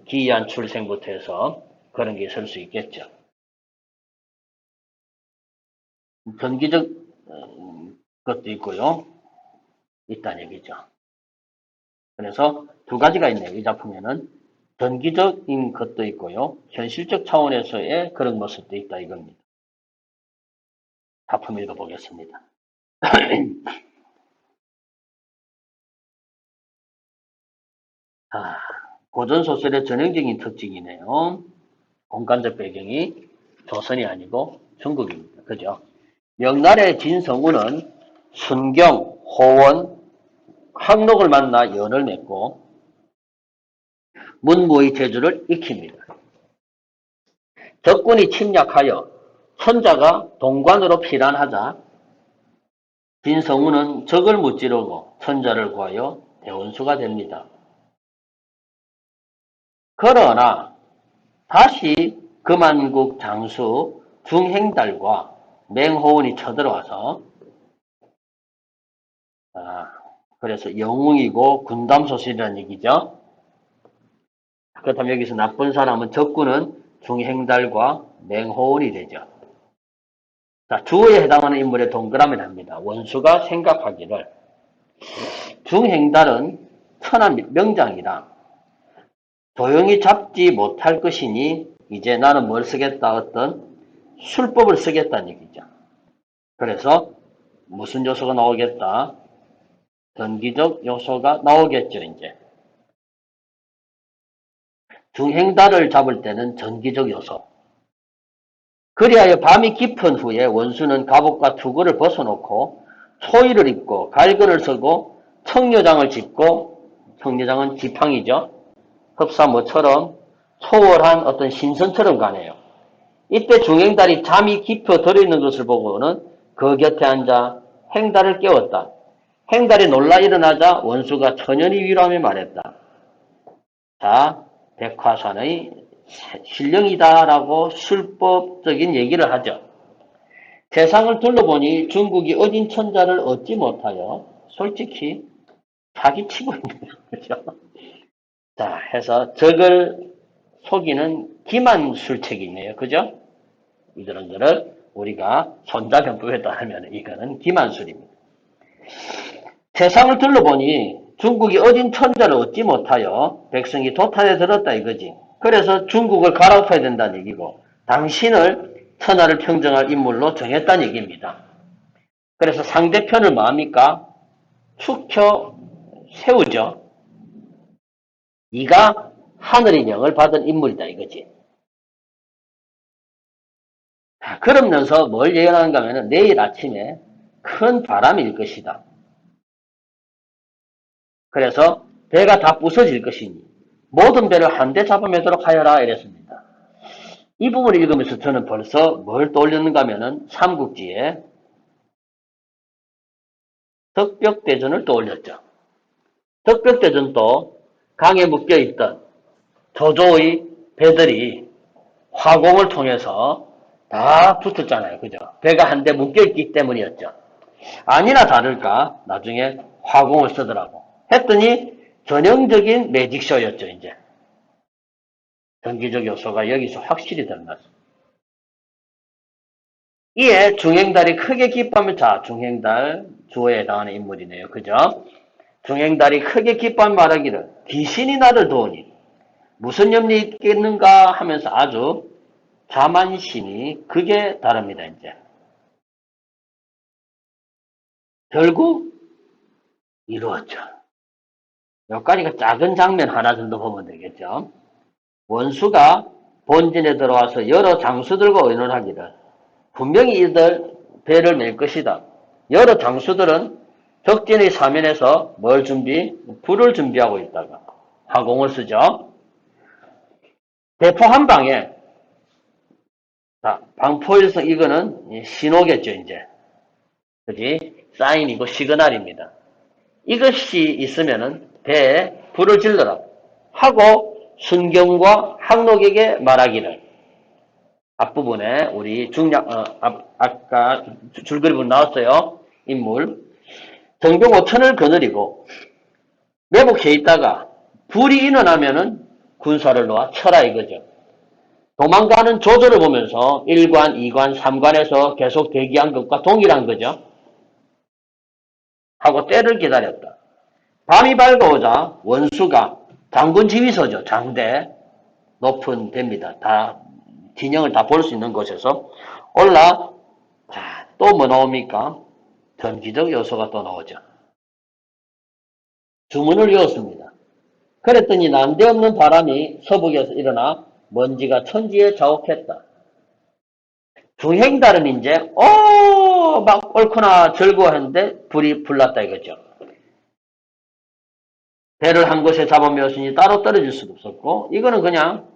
기이한 출생부터 해서 그런 게 있을 수 있겠죠. 전기적 것도 있고요. 있다는 얘기죠. 그래서 두 가지가 있네요. 이 작품에는 전기적인 것도 있고요. 현실적 차원에서의 그런 모습도 있다 이겁니다. 작품 읽어보겠습니다. 고전소설의 전형적인 특징이네요. 공간적 배경이 조선이 아니고 중국입니다. 그죠? 명나라의 진성우는 순경, 호원, 항록을 만나 연을 맺고 문무의 제주를 익힙니다. 적군이 침략하여 선자가 동관으로 피란하자 진성우는 적을 무찌르고 선자를 구하여 대원수가 됩니다. 그러나 다시 금안국 장수 중행달과 맹호원이 쳐들어와서 그래서 영웅이고 군담소설이라는 얘기죠. 그렇다면 여기서 나쁜 사람은 적군은 중행달과 맹호원이 되죠. 자, 주어에 해당하는 인물의 동그라미를 합니다. 원수가 생각하기를 중행달은 천한 명장이라 조용히 잡지 못할 것이니 이제 나는 뭘 쓰겠다 어떤 술법을 쓰겠다는 얘기죠. 그래서 무슨 요소가 나오겠다? 전기적 요소가 나오겠죠, 이제. 중행달을 잡을 때는 전기적 요소. 그리하여 밤이 깊은 후에 원수는 갑옷과 투구를 벗어놓고 초의를 입고 갈근을 쓰고 청려장을 짚고, 청려장은 지팡이죠. 흡사모처럼 초월한 어떤 신선처럼 가네요. 이때 중행달이 잠이 깊어 들어있는 것을 보고는 그 곁에 앉아 행달을 깨웠다. 행달이 놀라 일어나자 원수가 천연히 위로하며 말했다. 자, 백화산의 신령이다라고 술법적인 얘기를 하죠. 세상을 둘러보니 중국이 어진 천자를 얻지 못하여 솔직히 사기치고 있는 거죠. 자, 해서 적을 속이는 기만술책이네요. 그죠? 이런 거를 우리가 손자병법에 따르면 이거는 기만술입니다. 세상을 둘러보니 중국이 어진 천자를 얻지 못하여 백성이 도탄에 들었다 이거지. 그래서 중국을 갈아엎어야 된다는 얘기고 당신을 천하를 평정할 인물로 정했다는 얘기입니다. 그래서 상대편을 뭐 합니까? 축혀 세우죠. 네가 하늘의 명을 받은 인물이다 이거지. 그러면서 뭘 예언하는가 하면 내일 아침에 큰 바람이 일 것이다. 그래서 배가 다 부서질 것이니 모든 배를 한데 잡아매도록 하여라 이랬습니다. 이 부분을 읽으면서 저는 벌써 뭘 떠올렸는가 하면은 삼국지에 덕벽대전을 떠올렸죠. 덕벽대전도 강에 묶여있던 조조의 배들이 화공을 통해서 다 붙었잖아요. 그죠? 배가 한 대 묶여있기 때문이었죠. 아니나 다를까 나중에 화공을 쓰더라고. 했더니 전형적인 매직쇼였죠. 이제 전기적 요소가 여기서 확실히 드러났습니다. 이에 중행달이 크게 기뻐하며 자 중행달 주어에 해당하는 인물이네요. 그죠? 중행달이 크게 기뻐하며 말하기를 귀신이 나를 도우니 무슨 염려 있겠는가 하면서 아주 자만심이 극에 달합니다. 이제 결국 이루었죠. 여기까지가 작은 장면 하나 정도 보면 되겠죠. 원수가 본진에 들어와서 여러 장수들과 의논하기를 분명히 이들 배를 맬 것이다. 여러 장수들은 적진의 사면에서 뭘 불을 준비하고 있다가 화공을 쓰죠. 대포 한 방에 방포일성 이거는 신호겠죠 이제. 그지? 사인이고 시그널입니다. 이것이 있으면은 배에 불을 질러라 하고 순경과 항록에게 말하기를 앞부분에 우리 아까 줄거리 나왔어요. 인물. 정경 5천을 거느리고 매복해 있다가 불이 일어나면은 군사를 놓아 쳐라 이거죠. 도망가는 조조를 보면서 1관, 2관, 3관에서 계속 대기한 것과 동일한 거죠. 하고 때를 기다렸다. 밤이 밝아오자 원수가 장군 지휘소죠. 장대. 높은 데입니다. 다 진영을 다 볼 수 있는 곳에서 올라 또 뭐 나옵니까? 전기적 요소가 또 나오죠. 주문을 외웠습니다. 그랬더니 난데없는 바람이 서북에서 일어나 먼지가 천지에 자욱했다. 중행달은 이제 막 옳구나 즐거워했는데 불이 불났다 이거죠. 배를 한 곳에 잡아메었으니 따로 떨어질 수도 없었고 이거는 그냥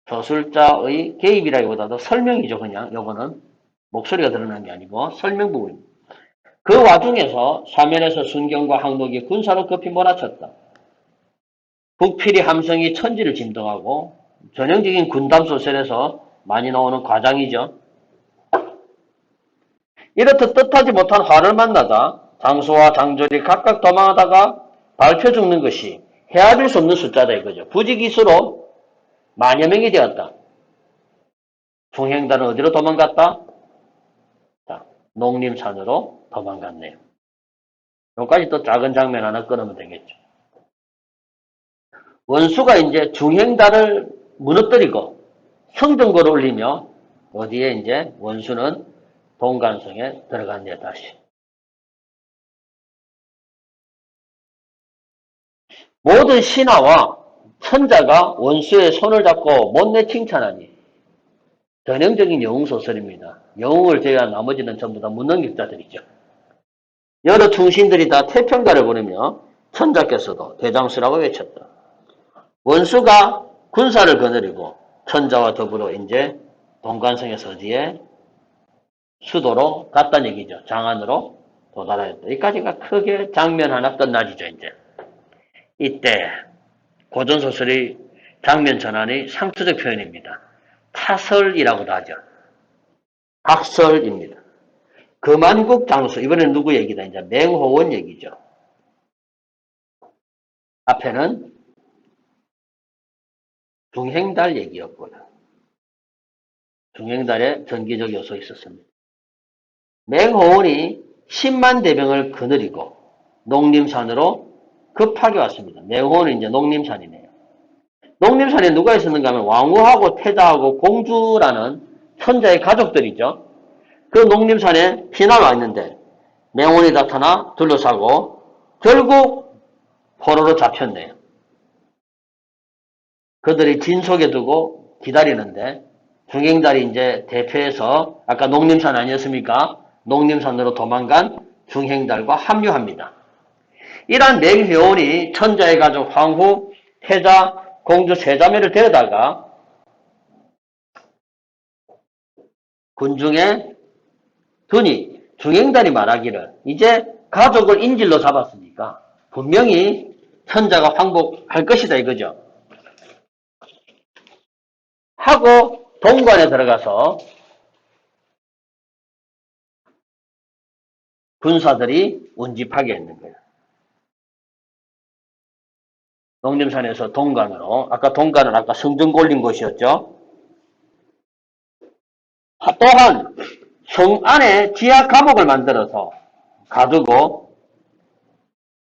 저술자의 개입이라기보다도 설명이죠. 그냥 요거는 목소리가 드러난 게 아니고 설명 부분입니다. 그 와중에서 사면에서 순경과 항록이 군사로 급히 몰아쳤다. 북필이 함성이 천지를 진동하고 전형적인 군담 소설에서 많이 나오는 과장이죠. 이렇듯 뜻하지 못한 화를 만나다 장수와 장졸이 각각 도망하다가 밟혀 죽는 것이 헤아릴 수 없는 숫자다 이거죠. 부지기수로 만여 명이 되었다. 중행단은 어디로 도망갔다? 자, 농림산으로 도망갔네요. 여기까지 또 작은 장면 하나 끊으면 되겠죠. 원수가 이제 중행단을 무너뜨리고 성등거를 올리며 어디에 이제 원수는 동관성에 들어갔네, 다시. 모든 신하와 천자가 원수의 손을 잡고 못내 칭찬하니. 전형적인 영웅소설입니다. 영웅을 제외한 나머지는 전부 다 무능력자들이죠. 여러 충신들이 다 태평가를 부르며 천자께서도 대장수라고 외쳤다. 원수가 군사를 거느리고 천자와 더불어 이제 동관성에서 어디에 수도로 갔다는 얘기죠. 장안으로 도달하였다. 여기까지가 크게 장면 하나 끝나지죠, 이제. 이때 고전소설의 장면 전환의 상투적 표현입니다. 타설이라고도 하죠. 학설입니다. 금안국 장수, 이번엔 누구 얘기다? 이제 맹호원 얘기죠. 앞에는 중행달 얘기였거든. 중행달에 전기적 요소 있었습니다. 맹호원이 10만 대병을 거느리고 농림산으로 급하게 왔습니다. 맹호원은 이제 농림산이네요. 농림산에 누가 있었는가 하면 왕후하고 태자하고 공주라는 천자의 가족들이죠. 그 농림산에 피난 와 있는데 맹원이 나타나 둘러싸고 결국 포로로 잡혔네요. 그들이 진 속에 두고 기다리는데 중행달이 이제 대표해서 아까 농림산 아니었습니까? 농림산으로 도망간 중행달과 합류합니다. 이러한 맹회원이 천자의 가족 황후, 태자, 공주 세자매를 데려다가 군중에 두니 중행달이 말하기를 이제 가족을 인질로 잡았으니까 분명히 천자가 항복할 것이다 이거죠. 하고 동관에 들어가서 군사들이 운집하게 했는 거예요. 농림산에서 동관으로, 아까 동관은 아까 성전 골린 곳이었죠. 또한 성 안에 지하 감옥을 만들어서 가두고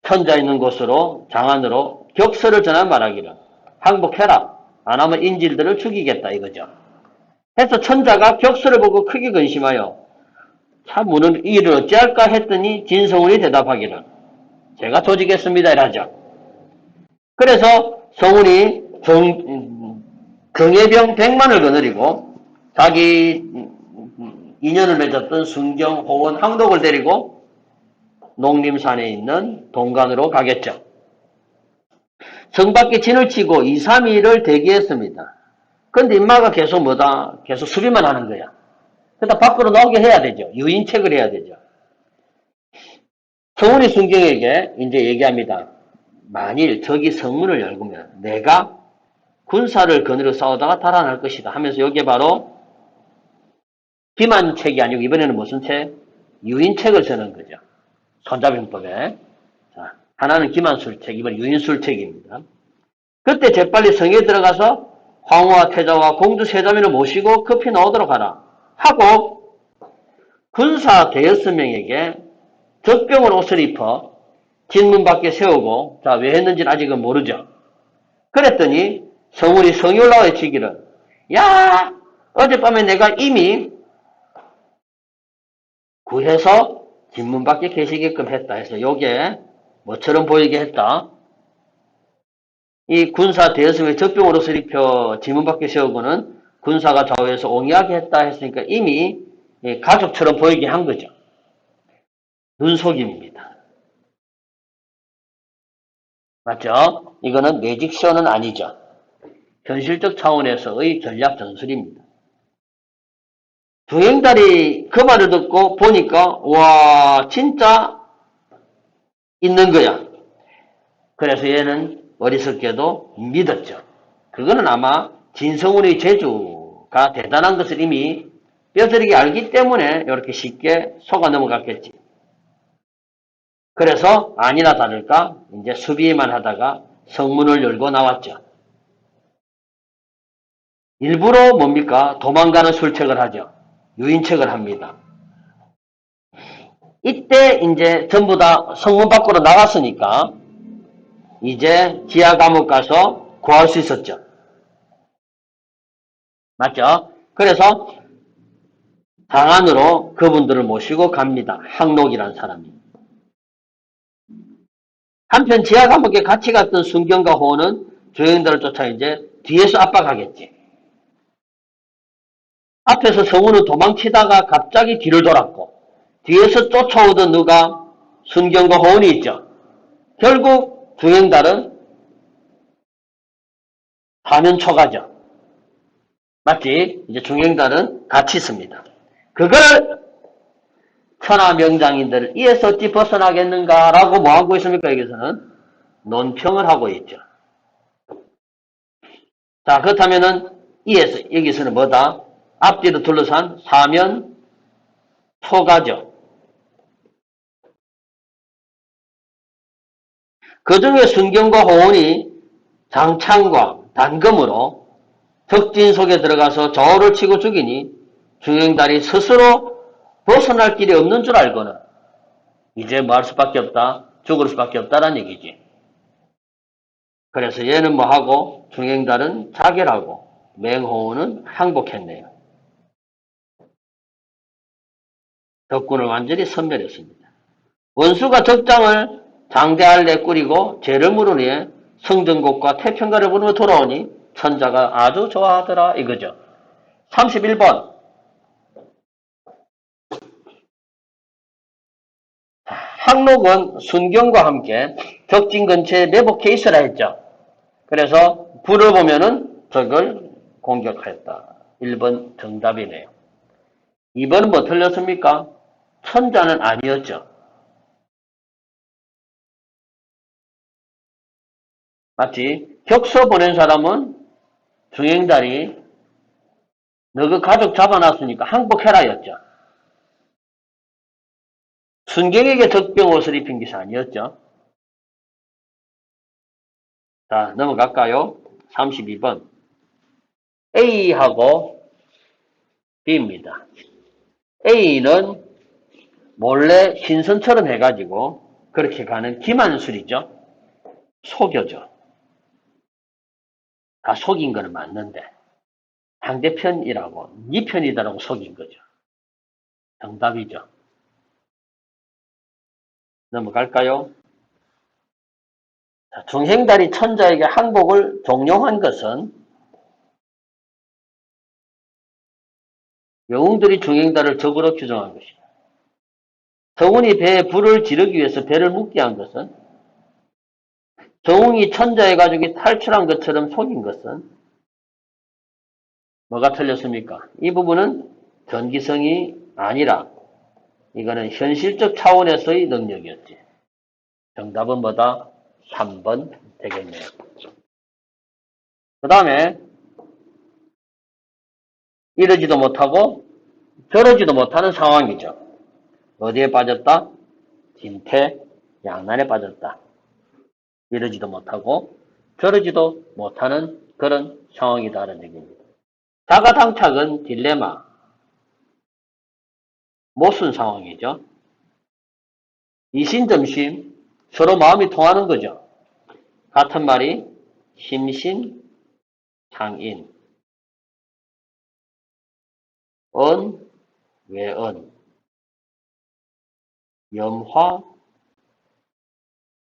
천자 있는 곳으로 장안으로 격서를 전한 말하기를 항복해라. 안 하면 인질들을 죽이겠다 이거죠. 해서 천자가 격서를 보고 크게 근심하여 참 오늘 이 일을 어찌할까 했더니 진성훈이 대답하기를 제가 조지겠습니다 이라죠. 그래서 성훈이 경해병 100만을 거느리고 자기 인연을 맺었던 순경, 호원, 항독을 데리고 농림산에 있는 동관으로 가겠죠. 성 밖에 진을 치고 2, 3일을 대기했습니다. 근데 인마가 계속 뭐다? 계속 수비만 하는 거야. 그러다 밖으로 나오게 해야 되죠. 유인책을 해야 되죠. 성훈이 순경에게 이제 얘기합니다. 만일 저기 성문을 열면 내가 군사를 거느려 싸우다가 달아날 것이다 하면서 여기에 바로 기만책이 아니고 이번에는 무슨 책? 유인책을 쓰는 거죠. 손자병법에. 자, 하나는 기만술책, 이번 유인술책입니다. 그때 재빨리 성에 들어가서 황후와 태자와 공주 세자매를 모시고 급히 나오도록 하라. 하고 군사 대여섯 명에게 적병을 옷을 입어 진문 밖에 세우고 자, 왜 했는지는 아직은 모르죠. 그랬더니 성훈이 성이 올라와 외치기를 야! 어젯밤에 내가 이미 구해서 진문 밖에 계시게끔 했다 해서 요게 뭐처럼 보이게 했다. 이 군사 대여섯의 적병으로 옷을 입혀 진문 밖에 세우고는 군사가 좌우에서 옹이하게 했다 했으니까 이미 가족처럼 보이게 한 거죠. 눈속임입니다. 맞죠? 이거는 매직쇼는 아니죠. 현실적 차원에서의 전략 전술입니다. 중행달이 그 말을 듣고 보니까 와 진짜 있는 거야. 그래서 얘는 어리석게도 믿었죠. 그거는 아마 진성훈의 재주가 대단한 것을 이미 뼈저리게 알기 때문에 이렇게 쉽게 속아 넘어갔겠지. 그래서 아니나 다를까 이제 수비만 하다가 성문을 열고 나왔죠. 일부러 뭡니까? 도망가는 술책을 하죠. 유인책을 합니다. 이때 이제 전부 다 성문 밖으로 나갔으니까 이제 지하 감옥 가서 구할 수 있었죠. 맞죠? 그래서 장안으로 그분들을 모시고 갑니다. 항록이라는 사람이. 한편 지하 감옥에 같이 갔던 순경과 호는 조영달을 쫓아 이제 뒤에서 압박하겠지. 앞에서 성우는 도망치다가 갑자기 뒤를 돌았고 뒤에서 쫓아오던 누가 순경과 호은이 있죠. 결국 조영달은 화면 초가죠. 맞지? 이제 중영달은 같이 있습니다. 그걸 천하명장인들 이에서 어찌 벗어나겠는가라고 뭐 하고 있습니까? 여기서는 논평을 하고 있죠. 자, 그렇다면은 이에서 여기서는 뭐다? 앞뒤로 둘러싼 사면 초가죠. 그 중에 순경과 호원이 장창과 단검으로 적진 속에 들어가서 저울을 치고 죽이니 중영달이 스스로 벗어날 길이 없는 줄 알고는 이제 뭐 할 수밖에 없다. 죽을 수밖에 없다라는 얘기지. 그래서 얘는 뭐 하고 중영달은 자결하고 맹호는 항복했네요. 적군을 완전히 섬멸했습니다. 원수가 적장을 장대할래 꾸리고 죄를 물으니 성정곡과 태평가를 부르며 돌아오니 천자가 아주 좋아하더라 이거죠. 31번 항록은 순경과 함께 적진 근처에 매복해 있으라 했죠. 그래서 불을 보면은 적을 공격하였다. 1번 정답이네요. 2번은 뭐 틀렸습니까? 천자는 아니었죠. 맞지? 격서 보낸 사람은 중행달이 너 그 가족 잡아놨으니까 항복해라였죠. 순경에게 적병 옷을 입힌 것이 아니었죠. 자, 넘어갈까요? 32번. A하고 B입니다. A는 몰래 신선처럼 해가지고 그렇게 가는 김한술이죠. 속여죠. 다 속인 거는 맞는데 상대편이라고 네 편이다라고 속인 거죠. 정답이죠. 넘어갈까요? 중행달이 천자에게 항복을 종용한 것은 영웅들이 중행달을 적으로 규정한 것이다. 정운이 배에 불을 지르기 위해서 배를 묶게 한 것은 정웅이 천자의 가족이 탈출한 것처럼 속인 것은 뭐가 틀렸습니까? 이 부분은 전기성이 아니라 이거는 현실적 차원에서의 능력이었지. 정답은 뭐다? 3번 되겠네요. 그 다음에 이러지도 못하고 저러지도 못하는 상황이죠. 어디에 빠졌다? 진퇴 양난에 빠졌다. 이러지도 못하고 저러지도 못하는 그런 상황이다라는 얘기입니다. 자가당착은 딜레마, 못쓴 상황이죠. 이신점심, 서로 마음이 통하는 거죠. 같은 말이 심신, 창인, 은, 외은, 염화,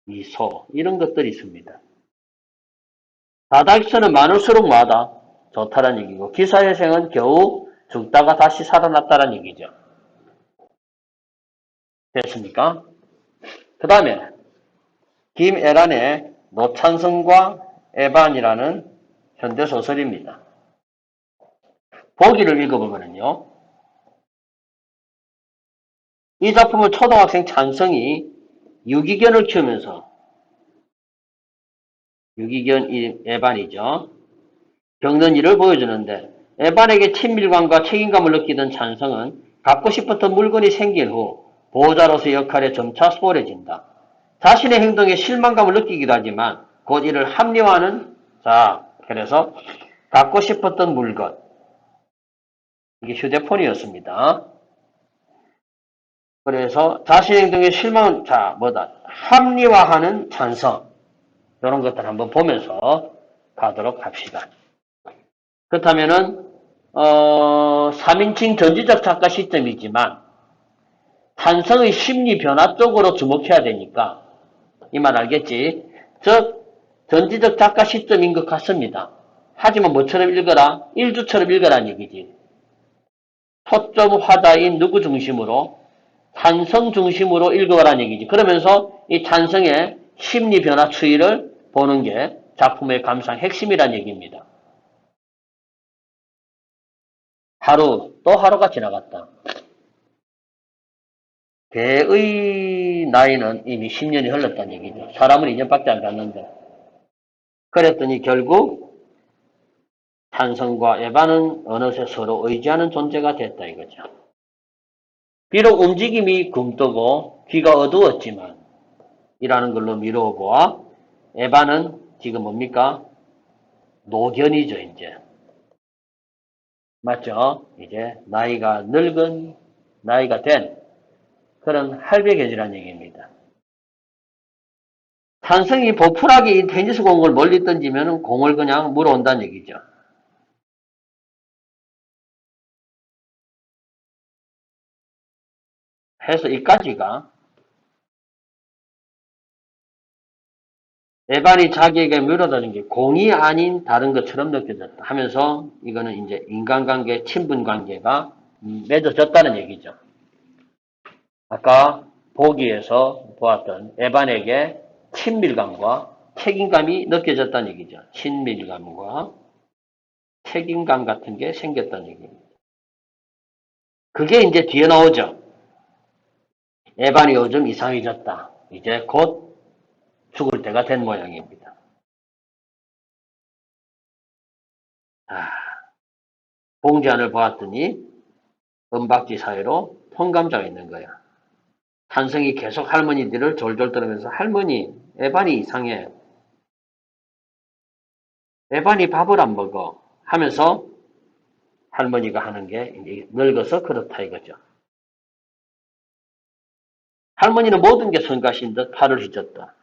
미소 이런 것들이 있습니다. 다다익선은 많을수록 뭐하다? 좋다라는 얘기고 기사회생은 겨우 죽다가 다시 살아났다라는 얘기죠. 됐습니까? 그 다음에 김애란의 노찬성과 에반이라는 현대소설입니다. 보기를 읽어보면요. 이 작품은 초등학생 찬성이 유기견을 키우면서 유기견 에반이죠. 겪는 일을 보여주는데 에반에게 친밀감과 책임감을 느끼던 찬성은 갖고 싶었던 물건이 생긴 후 보호자로서의 역할에 점차 소홀해진다. 자신의 행동에 실망감을 느끼기도 하지만 곧 이를 합리화하는 그래서 갖고 싶었던 물건 이게 휴대폰이었습니다. 그래서 자신의 행동에 실망은 합리화하는 찬성 이런 것들 한번 보면서 가도록 합시다. 그렇다면은 3인칭 전지적 작가 시점이지만 탄성의 심리 변화 쪽으로 주목해야 되니까 이 말 알겠지? 즉 전지적 작가 시점인 것 같습니다. 하지만 뭐처럼 읽어라? 일주처럼 읽어라는 얘기지. 초점 화자인 누구 중심으로? 탄성 중심으로 읽어라는 얘기지. 그러면서 이 탄성의 심리 변화 추이를 보는 게 작품의 감상 핵심이란 얘기입니다. 또 하루가 지나갔다. 개의 나이는 이미 10년이 흘렀다는 얘기죠. 사람은 2년밖에 안 갔는데. 그랬더니 결국 탄성과 에바는 어느새 서로 의지하는 존재가 됐다 이거죠. 비록 움직임이 굼뜨고 귀가 어두웠지만 이라는 걸로 미루어 보아 에바는 지금 뭡니까? 노견이죠 이제. 맞죠? 이제 나이가 늙은 나이가 된 그런 할배견이라는 얘기입니다. 탄성이 보풀하게 이 테니스 공을 멀리 던지면 공을 그냥 물어온다는 얘기죠. 해서 이까지가 에반이 자기에게 물어다는 게 공이 아닌 다른 것처럼 느껴졌다 하면서 이거는 이제 인간관계, 친분관계가 맺어졌다는 얘기죠. 아까 보기에서 보았던 에반에게 친밀감과 책임감이 느껴졌다는 얘기죠. 친밀감과 책임감 같은 게 생겼다는 얘기입니다. 그게 이제 뒤에 나오죠. 에반이 요즘 이상해졌다. 이제 곧 죽을 때가 된 모양입니다. 봉지안을 보았더니 은박지 사이로 통감자가 있는 거야. 탄성이 계속 할머니들을 졸졸 떨으면서 할머니, 에반이 이상해. 에반이 밥을 안 먹어. 하면서 할머니가 하는 게 늙어서 그렇다 이거죠. 할머니는 모든 게 성가신 듯 팔을 휘젓다.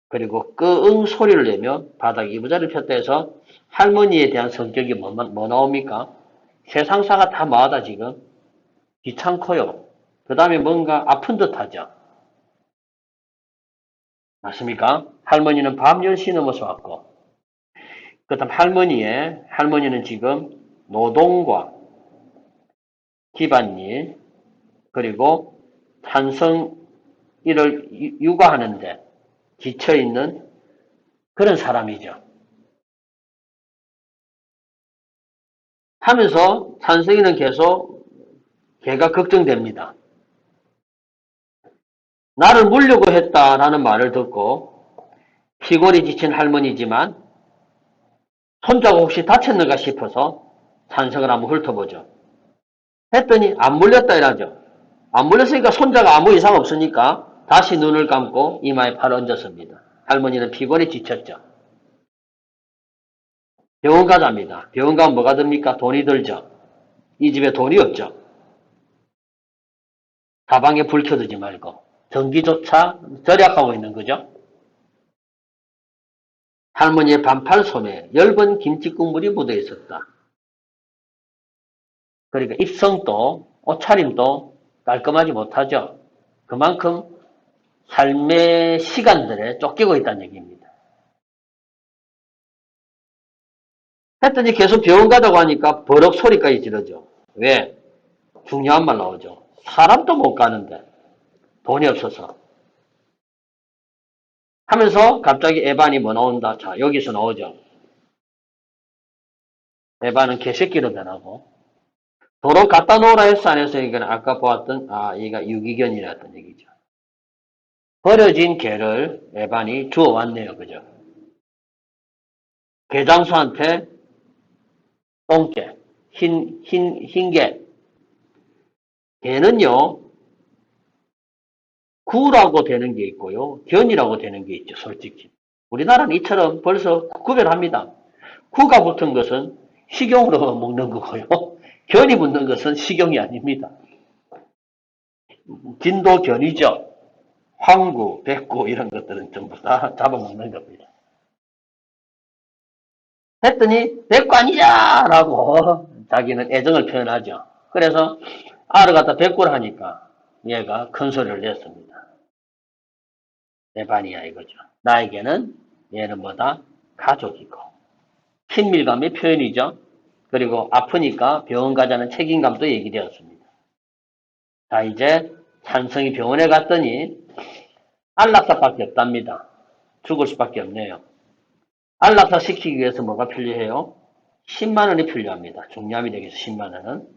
그리고 끄응 소리를 내며 바닥에 이부자를 폈다 해서 할머니에 대한 성격이 뭐 나옵니까? 세상사가 다 뭐하다 지금? 귀찮고요. 그 다음에 뭔가 아픈 듯 하죠. 맞습니까? 할머니는 밤 10시 넘어서 왔고 그 다음 할머니는 지금 노동과 집안일 그리고 탄성 일을 육아하는데 지쳐있는 그런 사람이죠. 하면서 탄성이는 계속 걔가 걱정됩니다. 나를 물려고 했다라는 말을 듣고 피골이 지친 할머니지만 손자가 혹시 다쳤는가 싶어서 탄성을 한번 훑어보죠. 했더니 안 물렸다 이러죠. 안 물렸으니까 손자가 아무 이상 없으니까 다시 눈을 감고 이마에 팔을 얹었습니다. 할머니는 피곤에 지쳤죠. 병원 가자입니다. 병원 가면 뭐가 듭니까? 돈이 들죠. 이 집에 돈이 없죠. 가방에 불 켜두지 말고 전기조차 절약하고 있는 거죠. 할머니의 반팔 손에 엷은 김치 국물이 묻어 있었다. 그러니까 입성도 옷차림도 깔끔하지 못하죠. 그만큼 삶의 시간들에 쫓기고 있다는 얘기입니다. 했더니 계속 병원 가자고 하니까 버럭 소리까지 지르죠. 왜? 중요한 말 나오죠. 사람도 못 가는데 돈이 없어서 하면서 갑자기 에반이 뭐 나온다. 자, 여기서 나오죠. 에반은 개새끼로 변하고 도로 갖다 놓으라 했어 안 했어? 이건 아까 보았던 얘가 유기견이라던 얘기죠. 버려진 개를 에반이 주워왔네요. 그죠? 개장수한테 똥개, 흰개. 개는요, 구라고 되는 게 있고요, 견이라고 되는 게 있죠, 솔직히. 우리나라는 이처럼 벌써 구별합니다. 구가 붙은 것은 식용으로 먹는 거고요, 견이 붙는 것은 식용이 아닙니다. 진도견이죠. 황구, 백구 이런 것들은 전부 다 잡아먹는 겁니다. 했더니 백관이자라고 자기는 애정을 표현하죠. 그래서 알을 갖다 백구를 하니까 얘가 큰 소리를 냈습니다. 에반이야 이거죠. 나에게는 얘는 뭐다? 가족이고 친밀감의 표현이죠. 그리고 아프니까 병원 가자는 책임감도 얘기되었습니다. 자, 이제 찬성이 병원에 갔더니 안락사밖에 없답니다. 죽을 수밖에 없네요. 안락사 시키기 위해서 뭐가 필요해요? 10만 원이 필요합니다. 중요함이 되겠어, 10만 원은.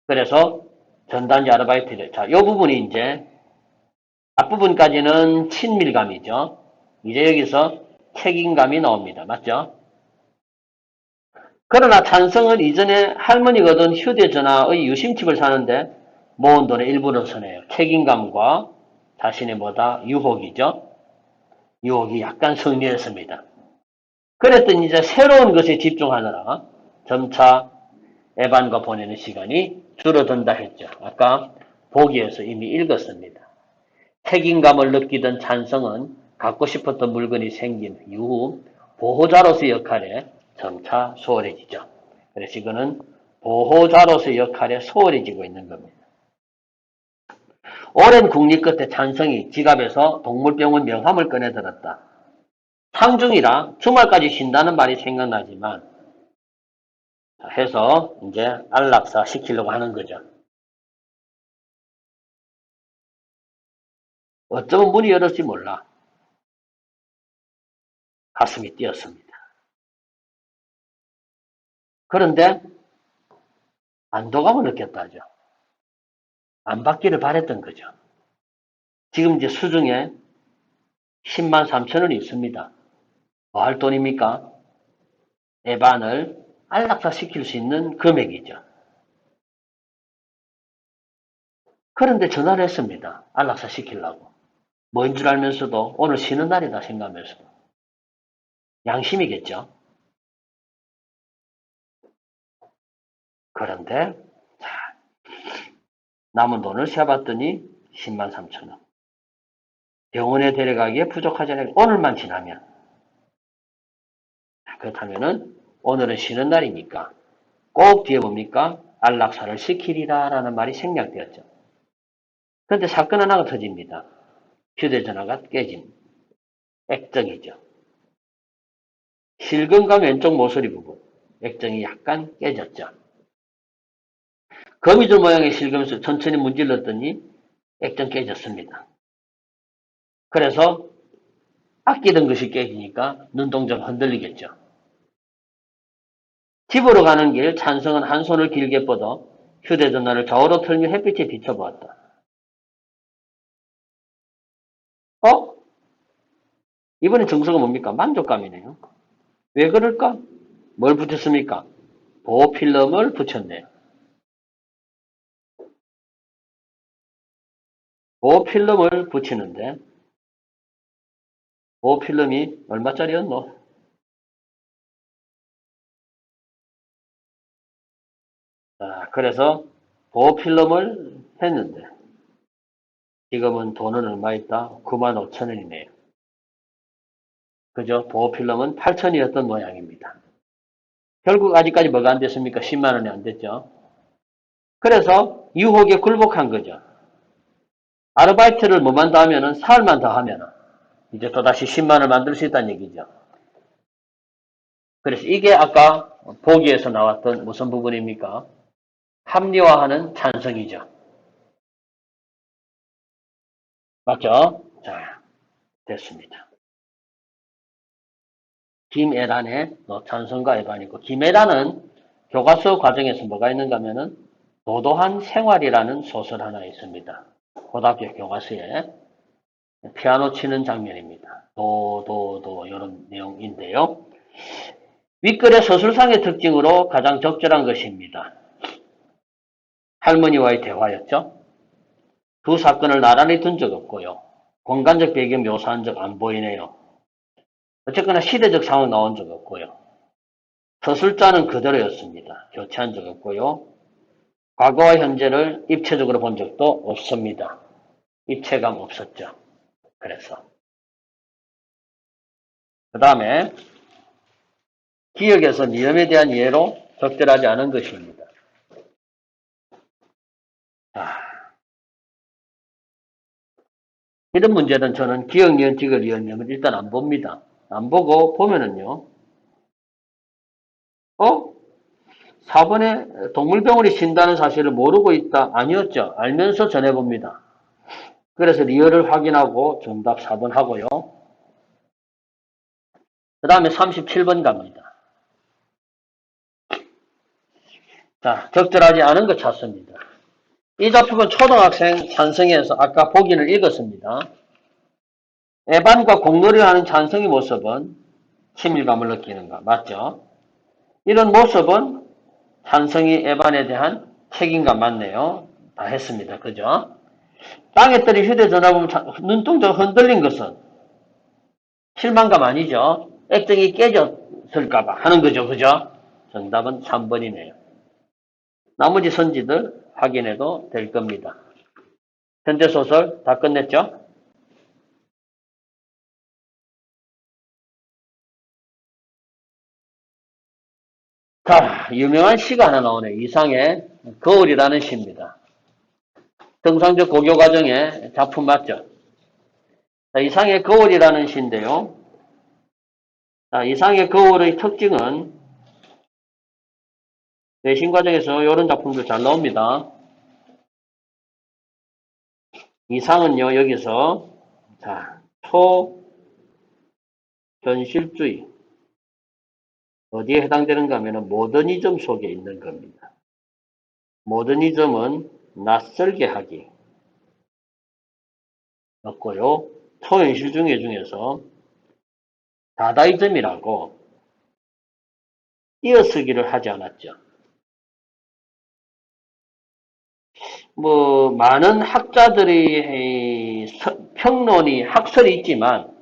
그래서 전단지 아르바이트를, 자, 이 부분이 이제 앞부분까지는 친밀감이죠. 이제 여기서 책임감이 나옵니다. 맞죠? 그러나 찬성은 이전에 할머니가 얻은 휴대전화의 유심칩을 사는데 모은 돈의 일부를 써내요. 책임감과 자신의 뭐다? 유혹이죠. 유혹이 약간 승리했습니다. 그랬더니 이제 새로운 것에 집중하느라 점차 에반과 보내는 시간이 줄어든다 했죠. 아까 보기에서 이미 읽었습니다. 책임감을 느끼던 찬성은 갖고 싶었던 물건이 생긴 이후 보호자로서의 역할에 점차 소홀해지죠. 그래서 이거는 보호자로서의 역할에 소홀해지고 있는 겁니다. 오랜 국립 끝에 찬성이 지갑에서 동물병원 명함을 꺼내들었다. 상중이라 주말까지 쉰다는 말이 생각나지만 해서 이제 안락사 시키려고 하는 거죠. 어쩌면 문이 열었지 몰라. 가슴이 뛰었습니다. 그런데 안도감을 느꼈다죠. 안 받기를 바랬던 거죠. 지금 이제 수중에 10만 3천 원이 있습니다. 뭐 할 돈입니까? 에반을 안락사 시킬 수 있는 금액이죠. 그런데 전화를 했습니다. 안락사 시키려고. 뭐인 줄 알면서도 오늘 쉬는 날이다 생각하면서. 양심이겠죠. 그런데 자, 남은 돈을 세봤더니 10만 3천 원. 병원에 데려가기에 부족하잖아요. 오늘만 지나면. 그렇다면은 오늘은 쉬는 날이니까 꼭 뒤에 뭡니까? 안락사를 시키리라라는 말이 생략되었죠. 그런데 사건 하나가 터집니다. 휴대전화가 깨짐. 액정이죠. 실금과 왼쪽 모서리 부분. 액정이 약간 깨졌죠. 거미줄 모양의 실금에서 천천히 문질렀더니 액정 깨졌습니다. 그래서 아끼던 것이 깨지니까 눈동자가 흔들리겠죠. 집으로 가는 길 찬성은 한 손을 길게 뻗어 휴대전화를 좌우로 틀며 햇빛에 비춰보았다. 어? 이번에 정서가 뭡니까? 만족감이네요. 왜 그럴까? 뭘 붙였습니까? 보호필름을 붙였네요. 보호필름을 붙이는데 보호필름이 얼마짜리였노? 자, 그래서 보호필름을 했는데 지금은 돈은 얼마 있다? 9만 5천 원이네요. 그죠? 보호필름은 8천이었던 모양입니다. 결국 아직까지 뭐가 안 됐습니까? 10만 원이 안 됐죠. 그래서 유혹에 굴복한 거죠. 아르바이트를 뭐만 더 하면은 사흘만 더 하면은 이제 또다시 10만 원 만들 수 있다는 얘기죠. 그래서 이게 아까 보기에서 나왔던 무슨 부분입니까? 합리화하는 찬성이죠. 맞죠? 자, 됐습니다. 김애란의 노찬성과 에반이고, 김애란은 교과서 과정에서 뭐가 있는가 하면은 도도한 생활이라는 소설 하나 있습니다. 고등학교 교과서에 피아노 치는 장면입니다. 도도도 이런 내용인데요. 윗글의 서술상의 특징으로 가장 적절한 것입니다. 할머니와의 대화였죠. 두 사건을 나란히 둔 적 없고요. 공간적 배경 묘사한 적 안 보이네요. 어쨌거나 시대적 상황 나온 적 없고요. 서술자는 그대로였습니다. 교체한 적 없고요. 과거와 현재를 입체적으로 본 적도 없습니다. 입체감 없었죠. 그래서 그 다음에 기억에서 미음에 대한 이해로 적절하지 않은 것입니다. 이런 문제는 저는 기억, 니은, 디귿, 리을, 니을 일단 안 봅니다. 안 보고 보면은요. 4번에 동물병원이 쉰다는 사실을 모르고 있다. 아니었죠. 알면서 전해봅니다. 그래서 리얼을 확인하고 정답 4번 하고요. 그 다음에 37번 갑니다. 자, 적절하지 않은 거 찾습니다. 이 작품은 초등학생 찬성에서 아까 보기를 읽었습니다. 애반과 공놀이하는 찬성의 모습은 친밀감을 느끼는가. 맞죠? 이런 모습은 찬성이 애반에 대한 책임감 맞네요. 다 했습니다. 그죠? 땅에 떨어진 휴대전화 보면 눈동자가 흔들린 것은 실망감 아니죠? 액정이 깨졌을까봐 하는 거죠. 그죠? 정답은 3번이네요. 나머지 선지들 확인해도 될 겁니다. 현대소설 다 끝냈죠? 자, 유명한 시가 하나 나오네. 이상의 거울이라는 시입니다. 등상적 고교 과정의 작품 맞죠? 자, 이상의 거울이라는 시인데요. 자, 이상의 거울의 특징은 내신 과정에서 이런 작품도 잘 나옵니다. 이상은요, 여기서, 자, 초현실주의. 어디에 해당되는가 하면 모더니즘 속에 있는 겁니다. 모더니즘은 낯설게 하기. 였고요. 초현실 중에서 다다이즘이라고 띄어쓰기를 하지 않았죠. 많은 학자들이 평론이 학설이 있지만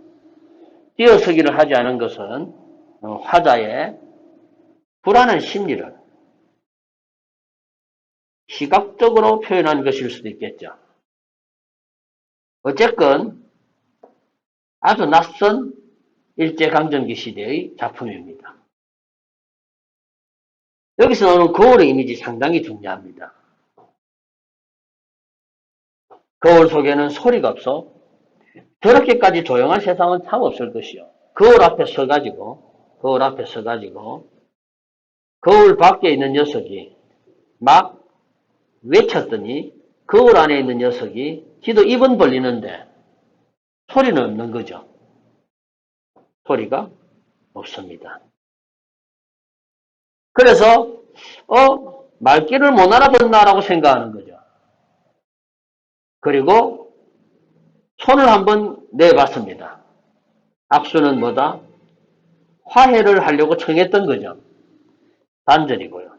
띄어쓰기를 하지 않은 것은 화자의 불안한 심리를 시각적으로 표현한 것일 수도 있겠죠. 어쨌건 아주 낯선 일제강점기 시대의 작품입니다. 여기서 나오는 거울의 이미지 상당히 중요합니다. 거울 속에는 소리가 없어 저렇게까지 조용한 세상은 참 없을 것이요. 거울 앞에 서가지고 거울 밖에 있는 녀석이 막 외쳤더니 거울 안에 있는 녀석이 지도 입은 벌리는데 소리는 없는 거죠. 소리가 없습니다. 그래서 말귀를 못 알아듣나라고 생각하는 거죠. 그리고 손을 한번 내봤습니다. 악수는 뭐다? 화해를 하려고 청했던 거죠. 단절이고요.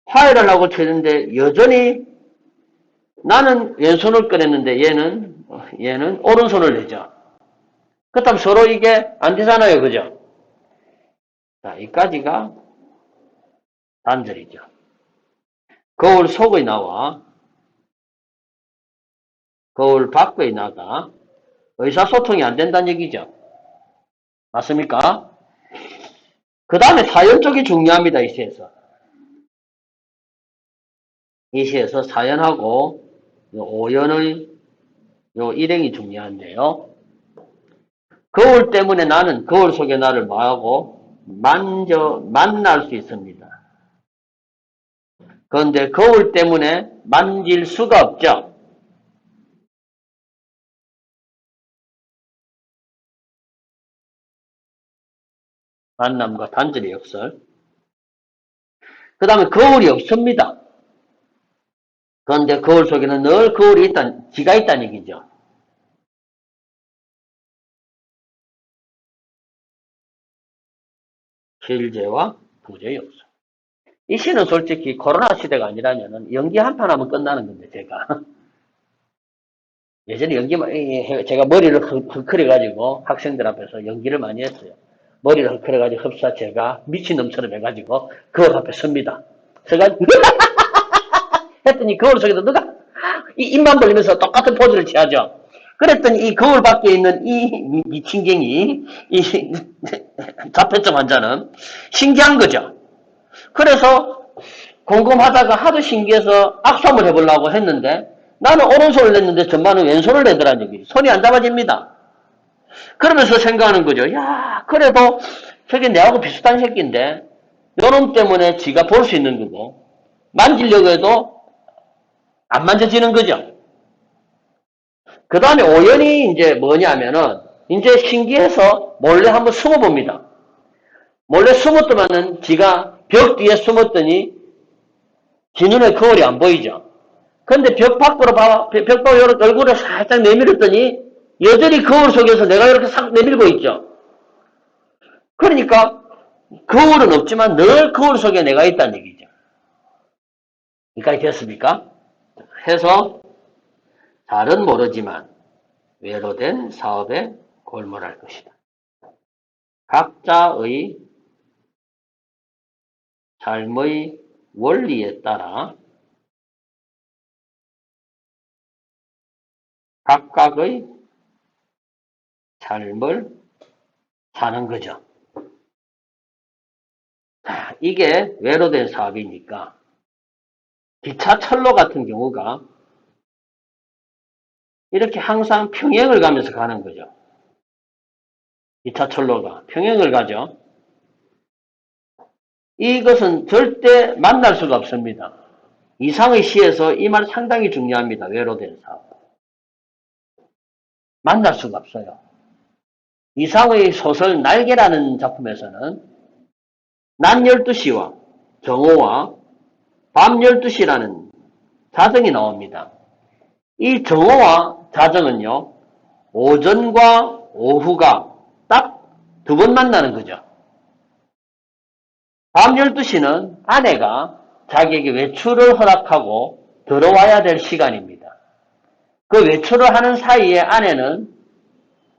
화해를 하려고 청했는데 여전히 나는 왼손을 꺼냈는데 얘는 오른손을 내죠. 그렇다면 서로 이게 안 되잖아요. 그죠? 자, 이까지가 단절이죠. 거울 속의 나와 거울 밖의 나가 의사소통이 안 된다는 얘기죠. 맞습니까? 그 다음에 사연 쪽이 중요합니다. 이 시에서 사연하고 오연의 일행이 중요한데요. 거울 때문에 나는 거울 속의 나를 뭐하고 만날 수 있습니다. 그런데 거울 때문에 만질 수가 없죠. 만남과 단절의 역설. 그 다음에 거울이 없습니다. 그런데 거울 속에는 늘 거울이 지가 있다는 얘기죠. 실제와 부재의 역설. 이 시는 솔직히 코로나 시대가 아니라면 연기 한 판 하면 끝나는 건데, 제가. 예전에 제가 머리를 흑흑해가지고 학생들 앞에서 연기를 많이 했어요. 머리를 흑흑해가지고 흡사 제가 미친놈처럼 해가지고 거울 앞에 섭니다. 서가지고 했더니 거울 속에서 누가 입만 벌리면서 똑같은 포즈를 취하죠. 그랬더니 이 거울 밖에 있는 이 미친갱이, 이 자폐증 환자는 신기한 거죠. 그래서 궁금하다가 하도 신기해서 악수함을 해보려고 했는데 나는 오른손을 냈는데 전반은 왼손을 내더라는 얘기. 손이 안 잡아집니다. 그러면서 생각하는 거죠. 야, 그래도 저게 내하고 비슷한 새끼인데 요놈 때문에 지가 볼 수 있는 거고 만지려고 해도 안 만져지는 거죠. 그 다음에 오연이 이제 뭐냐면은 이제 신기해서 몰래 한번 숨어봅니다. 몰래 숨었더만은 지가 벽 뒤에 숨었더니 지 눈에 거울이 안 보이죠. 근데 벽 밖으로 이렇게 얼굴을 살짝 내밀었더니 여전히 거울 속에서 내가 이렇게 싹 내밀고 있죠. 그러니까 거울은 없지만 늘 거울 속에 내가 있다는 얘기죠. 여기까지 됐습니까? 해서 잘은 모르지만 외로된 사업에 골몰할 것이다. 각자의 삶의 원리에 따라 각각의 삶을 사는 거죠. 자, 이게 외로된 사업이니까 기차철로 같은 경우가 이렇게 항상 평행을 가면서 가는 거죠. 기차철로가 평행을 가죠. 이것은 절대 만날 수가 없습니다. 이상의 시에서 이 말 상당히 중요합니다. 외로된 사업. 만날 수가 없어요. 이상의 소설 날개라는 작품에서는 낮 12시와 정오와 밤 12시라는 자정이 나옵니다. 이 정오와 자정은요, 오전과 오후가 딱 두 번 만나는 거죠. 밤 12시는 아내가 자기에게 외출을 허락하고 들어와야 될 시간입니다. 그 외출을 하는 사이에 아내는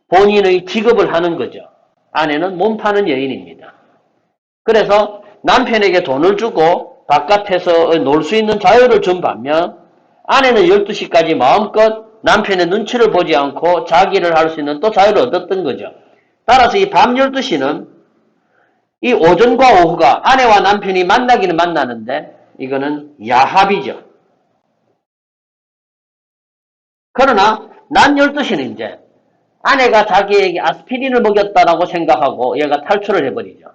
본인의 직업을 하는 거죠. 아내는 몸 파는 여인입니다. 그래서 남편에게 돈을 주고 바깥에서 놀 수 있는 자유를 준 반면 아내는 12시까지 마음껏 남편의 눈치를 보지 않고 자기를 할 수 있는 또 자유를 얻었던 거죠. 따라서 이 밤 12시는 이 오전과 오후가 아내와 남편이 만나기는 만나는데 이거는 야합이죠. 그러나 낮 12시는 이제 아내가 자기에게 아스피린을 먹였다라고 생각하고 얘가 탈출을 해버리죠.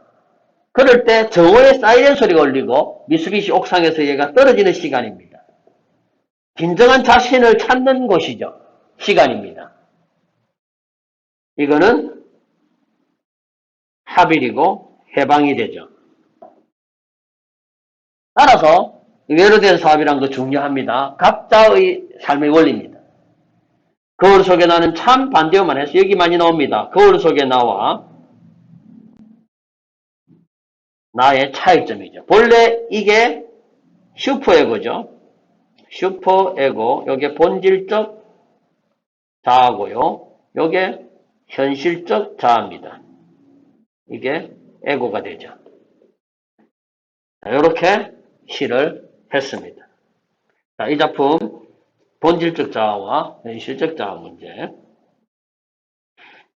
그럴 때 정오의 사이렌 소리가 울리고 미쓰비시 옥상에서 얘가 떨어지는 시간입니다. 진정한 자신을 찾는 곳이죠. 시간입니다. 이거는 합일이고 해방이 되죠. 따라서 외로된 사업이란 거 중요합니다. 각자의 삶의 원리입니다. 거울 속에 나는 참 반대어만 해서 여기 많이 나옵니다. 거울 속에 나와 나의 차이점이죠. 본래 이게 슈퍼에고죠. 슈퍼에고, 요게 본질적 자아고요. 요게 현실적 자아입니다. 이게 에고가 되죠. 자, 이렇게 시를 했습니다. 자, 이 작품 본질적 자아와 현실적 자아 문제.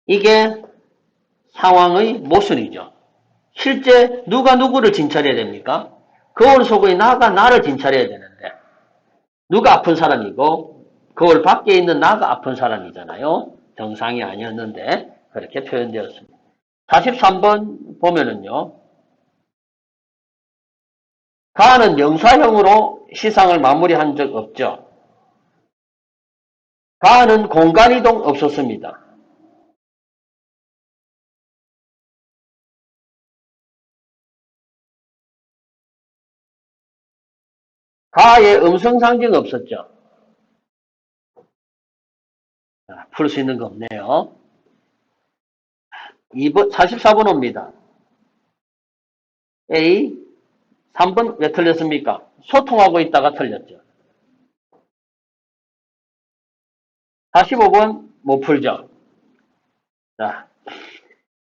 이게 상황의 모순이죠. 실제 누가 누구를 진찰해야 됩니까? 거울 속의 나가 나를 진찰해야 되는데 누가 아픈 사람이고 거울 밖에 있는 나가 아픈 사람이잖아요. 정상이 아니었는데 그렇게 표현되었습니다. 43번 보면은요. 가는 명사형으로 시상을 마무리한 적 없죠. 가는 공간이동 없었습니다. 가에 음성상징 없었죠. 풀 수 있는 거 없네요. 44번 옵니다. A, 3번 왜 틀렸습니까? 소통하고 있다가 틀렸죠. 45번 못 풀죠. 자,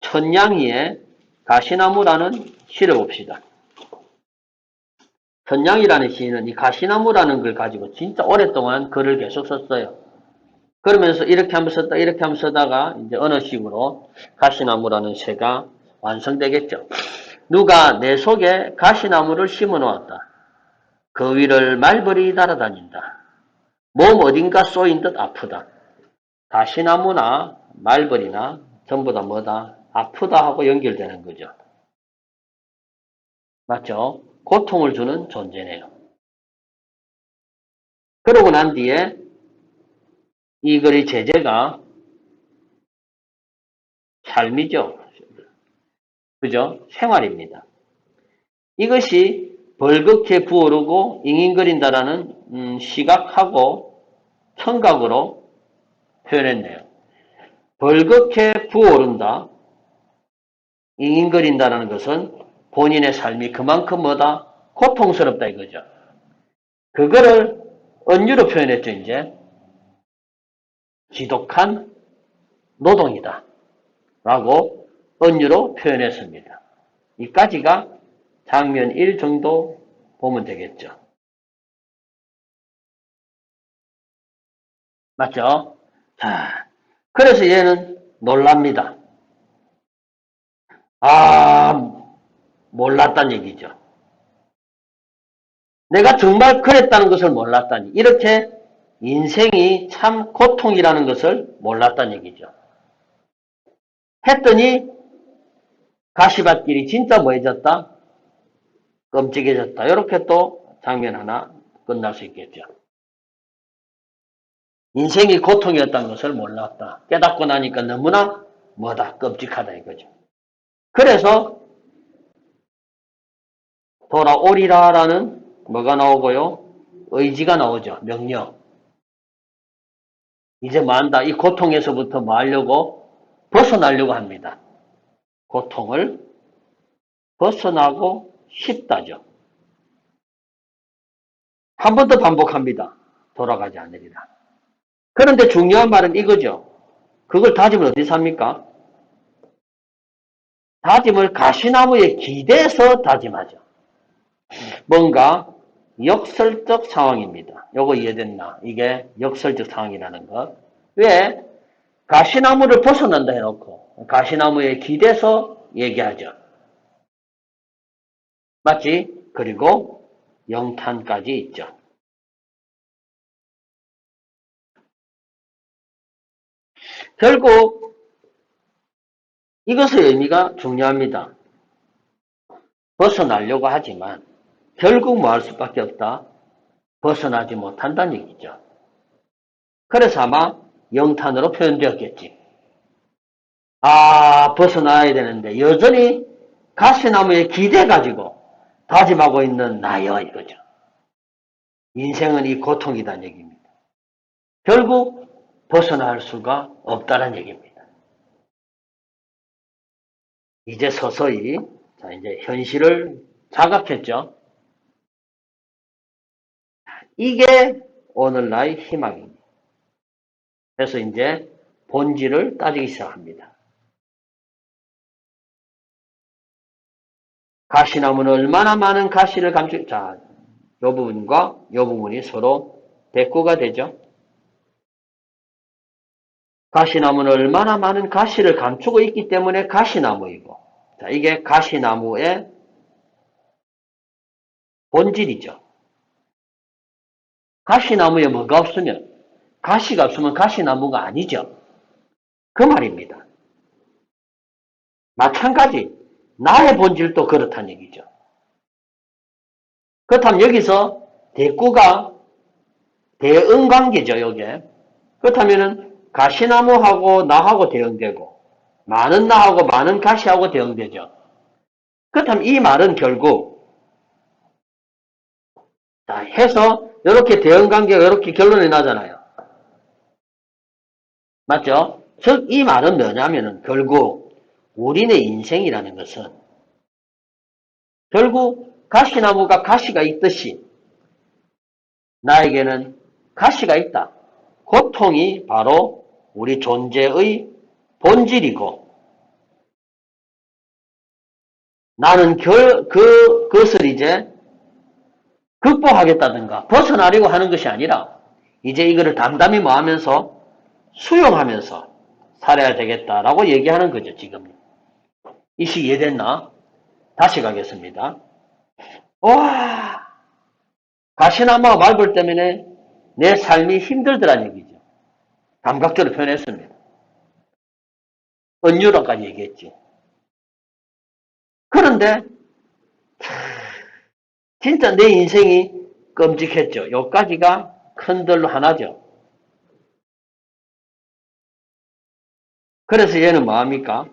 천냥이의 가시나무라는 시를 봅시다. 천냥이라는 시인은 이 가시나무라는 걸 가지고 진짜 오랫동안 글을 계속 썼어요. 그러면서 이렇게 한번 썼다, 이렇게 한번 쓰다가 이제 어느 식으로 가시나무라는 새가 완성되겠죠. 누가 내 속에 가시나무를 심어 놓았다. 그 위를 말벌이 날아다닌다. 몸 어딘가 쏘인 듯 아프다. 가시나무나 말벌이나 전부 다 뭐다? 아프다 하고 연결되는 거죠. 맞죠? 고통을 주는 존재네요. 그러고 난 뒤에 이 글의 제재가 삶이죠. 그죠? 생활입니다. 이것이 벌겋게 부어오르고 잉잉거린다라는 시각하고 청각으로 표현했네요. 벌겋게 부어오른다, 잉잉거린다라는 것은 본인의 삶이 그만큼 뭐다? 고통스럽다 이거죠. 그거를 은유로 표현했죠, 이제. 지독한 노동이다. 라고 은유로 표현했습니다. 이까지가 장면 1 정도 보면 되겠죠. 맞죠? 자, 그래서 얘는 놀랍니다. 몰랐단 얘기죠. 내가 정말 그랬다는 것을 몰랐다니. 이렇게 인생이 참 고통이라는 것을 몰랐단 얘기죠. 했더니 가시밭길이 진짜 뭐해졌다? 끔찍해졌다. 이렇게 또 장면 하나 끝날 수 있겠죠. 인생이 고통이었다는 것을 몰랐다. 깨닫고 나니까 너무나 뭐다? 끔찍하다 이거죠. 그래서 돌아오리라라는 뭐가 나오고요? 의지가 나오죠. 명령. 이제 뭐 한다? 이 고통에서부터 뭐 하려고? 벗어나려고 합니다. 고통을 벗어나고 싶다죠. 한 번 더 반복합니다. 돌아가지 않으리라. 그런데 중요한 말은 이거죠. 그걸 다짐을 어디서 합니까? 다짐을 가시나무에 기대서 다짐하죠. 뭔가 역설적 상황입니다. 요거 이해됐나? 이게 역설적 상황이라는 것. 왜? 가시나무를 벗어난다 해놓고 가시나무에 기대서 얘기하죠. 맞지? 그리고 영탄까지 있죠. 결국 이것의 의미가 중요합니다. 벗어나려고 하지만 결국 뭐 할 수밖에 없다? 벗어나지 못한다는 얘기죠. 그래서 아마 영탄으로 표현되었겠지. 벗어나야 되는데 여전히 가시나무에 기대 가지고 다짐하고 있는 나여 이거죠. 인생은 이 고통이다는 얘기입니다. 결국 벗어날 수가 없다는 얘기입니다. 이제 서서히 이제 현실을 자각했죠. 이게 오늘날 희망입니다. 그래서 이제 본질을 따지기 시작합니다. 가시나무는 얼마나 많은 가시를 이 부분과 이 부분이 서로 대꾸가 되죠. 가시나무는 얼마나 많은 가시를 감추고 있기 때문에 가시나무이고, 이게 가시나무의 본질이죠. 가시나무에 뭐가 없으면, 가시가 없으면 가시나무가 아니죠. 그 말입니다. 마찬가지, 나의 본질도 그렇다는 얘기죠. 그렇다면 여기서 대꾸가 대응관계죠, 여기에. 그렇다면은 가시나무하고 나하고 대응되고, 많은 나하고 많은 가시하고 대응되죠. 그렇다면 이 말은 결국, 해서 이렇게 대응관계가 이렇게 결론이 나잖아요. 맞죠? 즉, 이 말은 뭐냐면은 결국 우리네 인생이라는 것은 결국 가시나무가 가시가 있듯이 나에게는 가시가 있다. 고통이 바로 우리 존재의 본질이고 나는 그것을 이제 극복하겠다든가 벗어나려고 하는 것이 아니라 이제 이거를 담담히 뭐 하면서 수용하면서 살아야 되겠다라고 얘기하는 거죠, 지금. 이 식 이해됐나? 다시 가겠습니다. 와, 가시나무와 말벌 때문에 내 삶이 힘들더란 얘기죠. 감각적으로 표현했습니다. 은유라까지 얘기했지. 그런데 진짜 내 인생이 끔찍했죠. 여기까지가 큰들로 하나죠. 그래서 얘는 뭐합니까?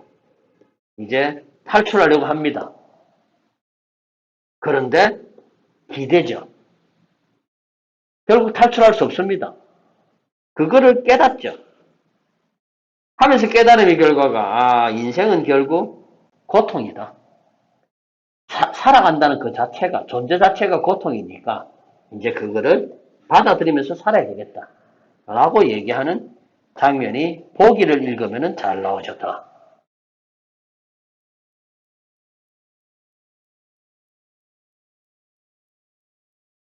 이제 탈출하려고 합니다. 그런데 기대죠. 결국 탈출할 수 없습니다. 그거를 깨닫죠. 하면서 깨달음의 결과가 인생은 결국 고통이다. 살아간다는 그 자체가 존재 자체가 고통이니까 이제 그거를 받아들이면서 살아야 되겠다. 라고 얘기하는 장면이 보기를 읽으면 잘 나오셨다.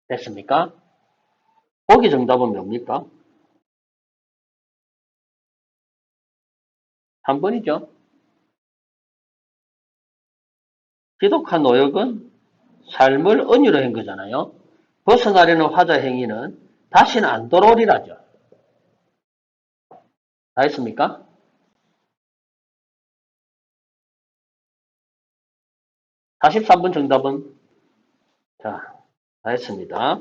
됐습니까? 보기 정답은 뭡니까? 3번이죠. 지독한 노역은 삶을 은유로 한 거잖아요. 벗어나려는 화자 행위는 다시는 안 돌아오리라죠. 다 했습니까? 43번 정답은 자, 다 했습니다.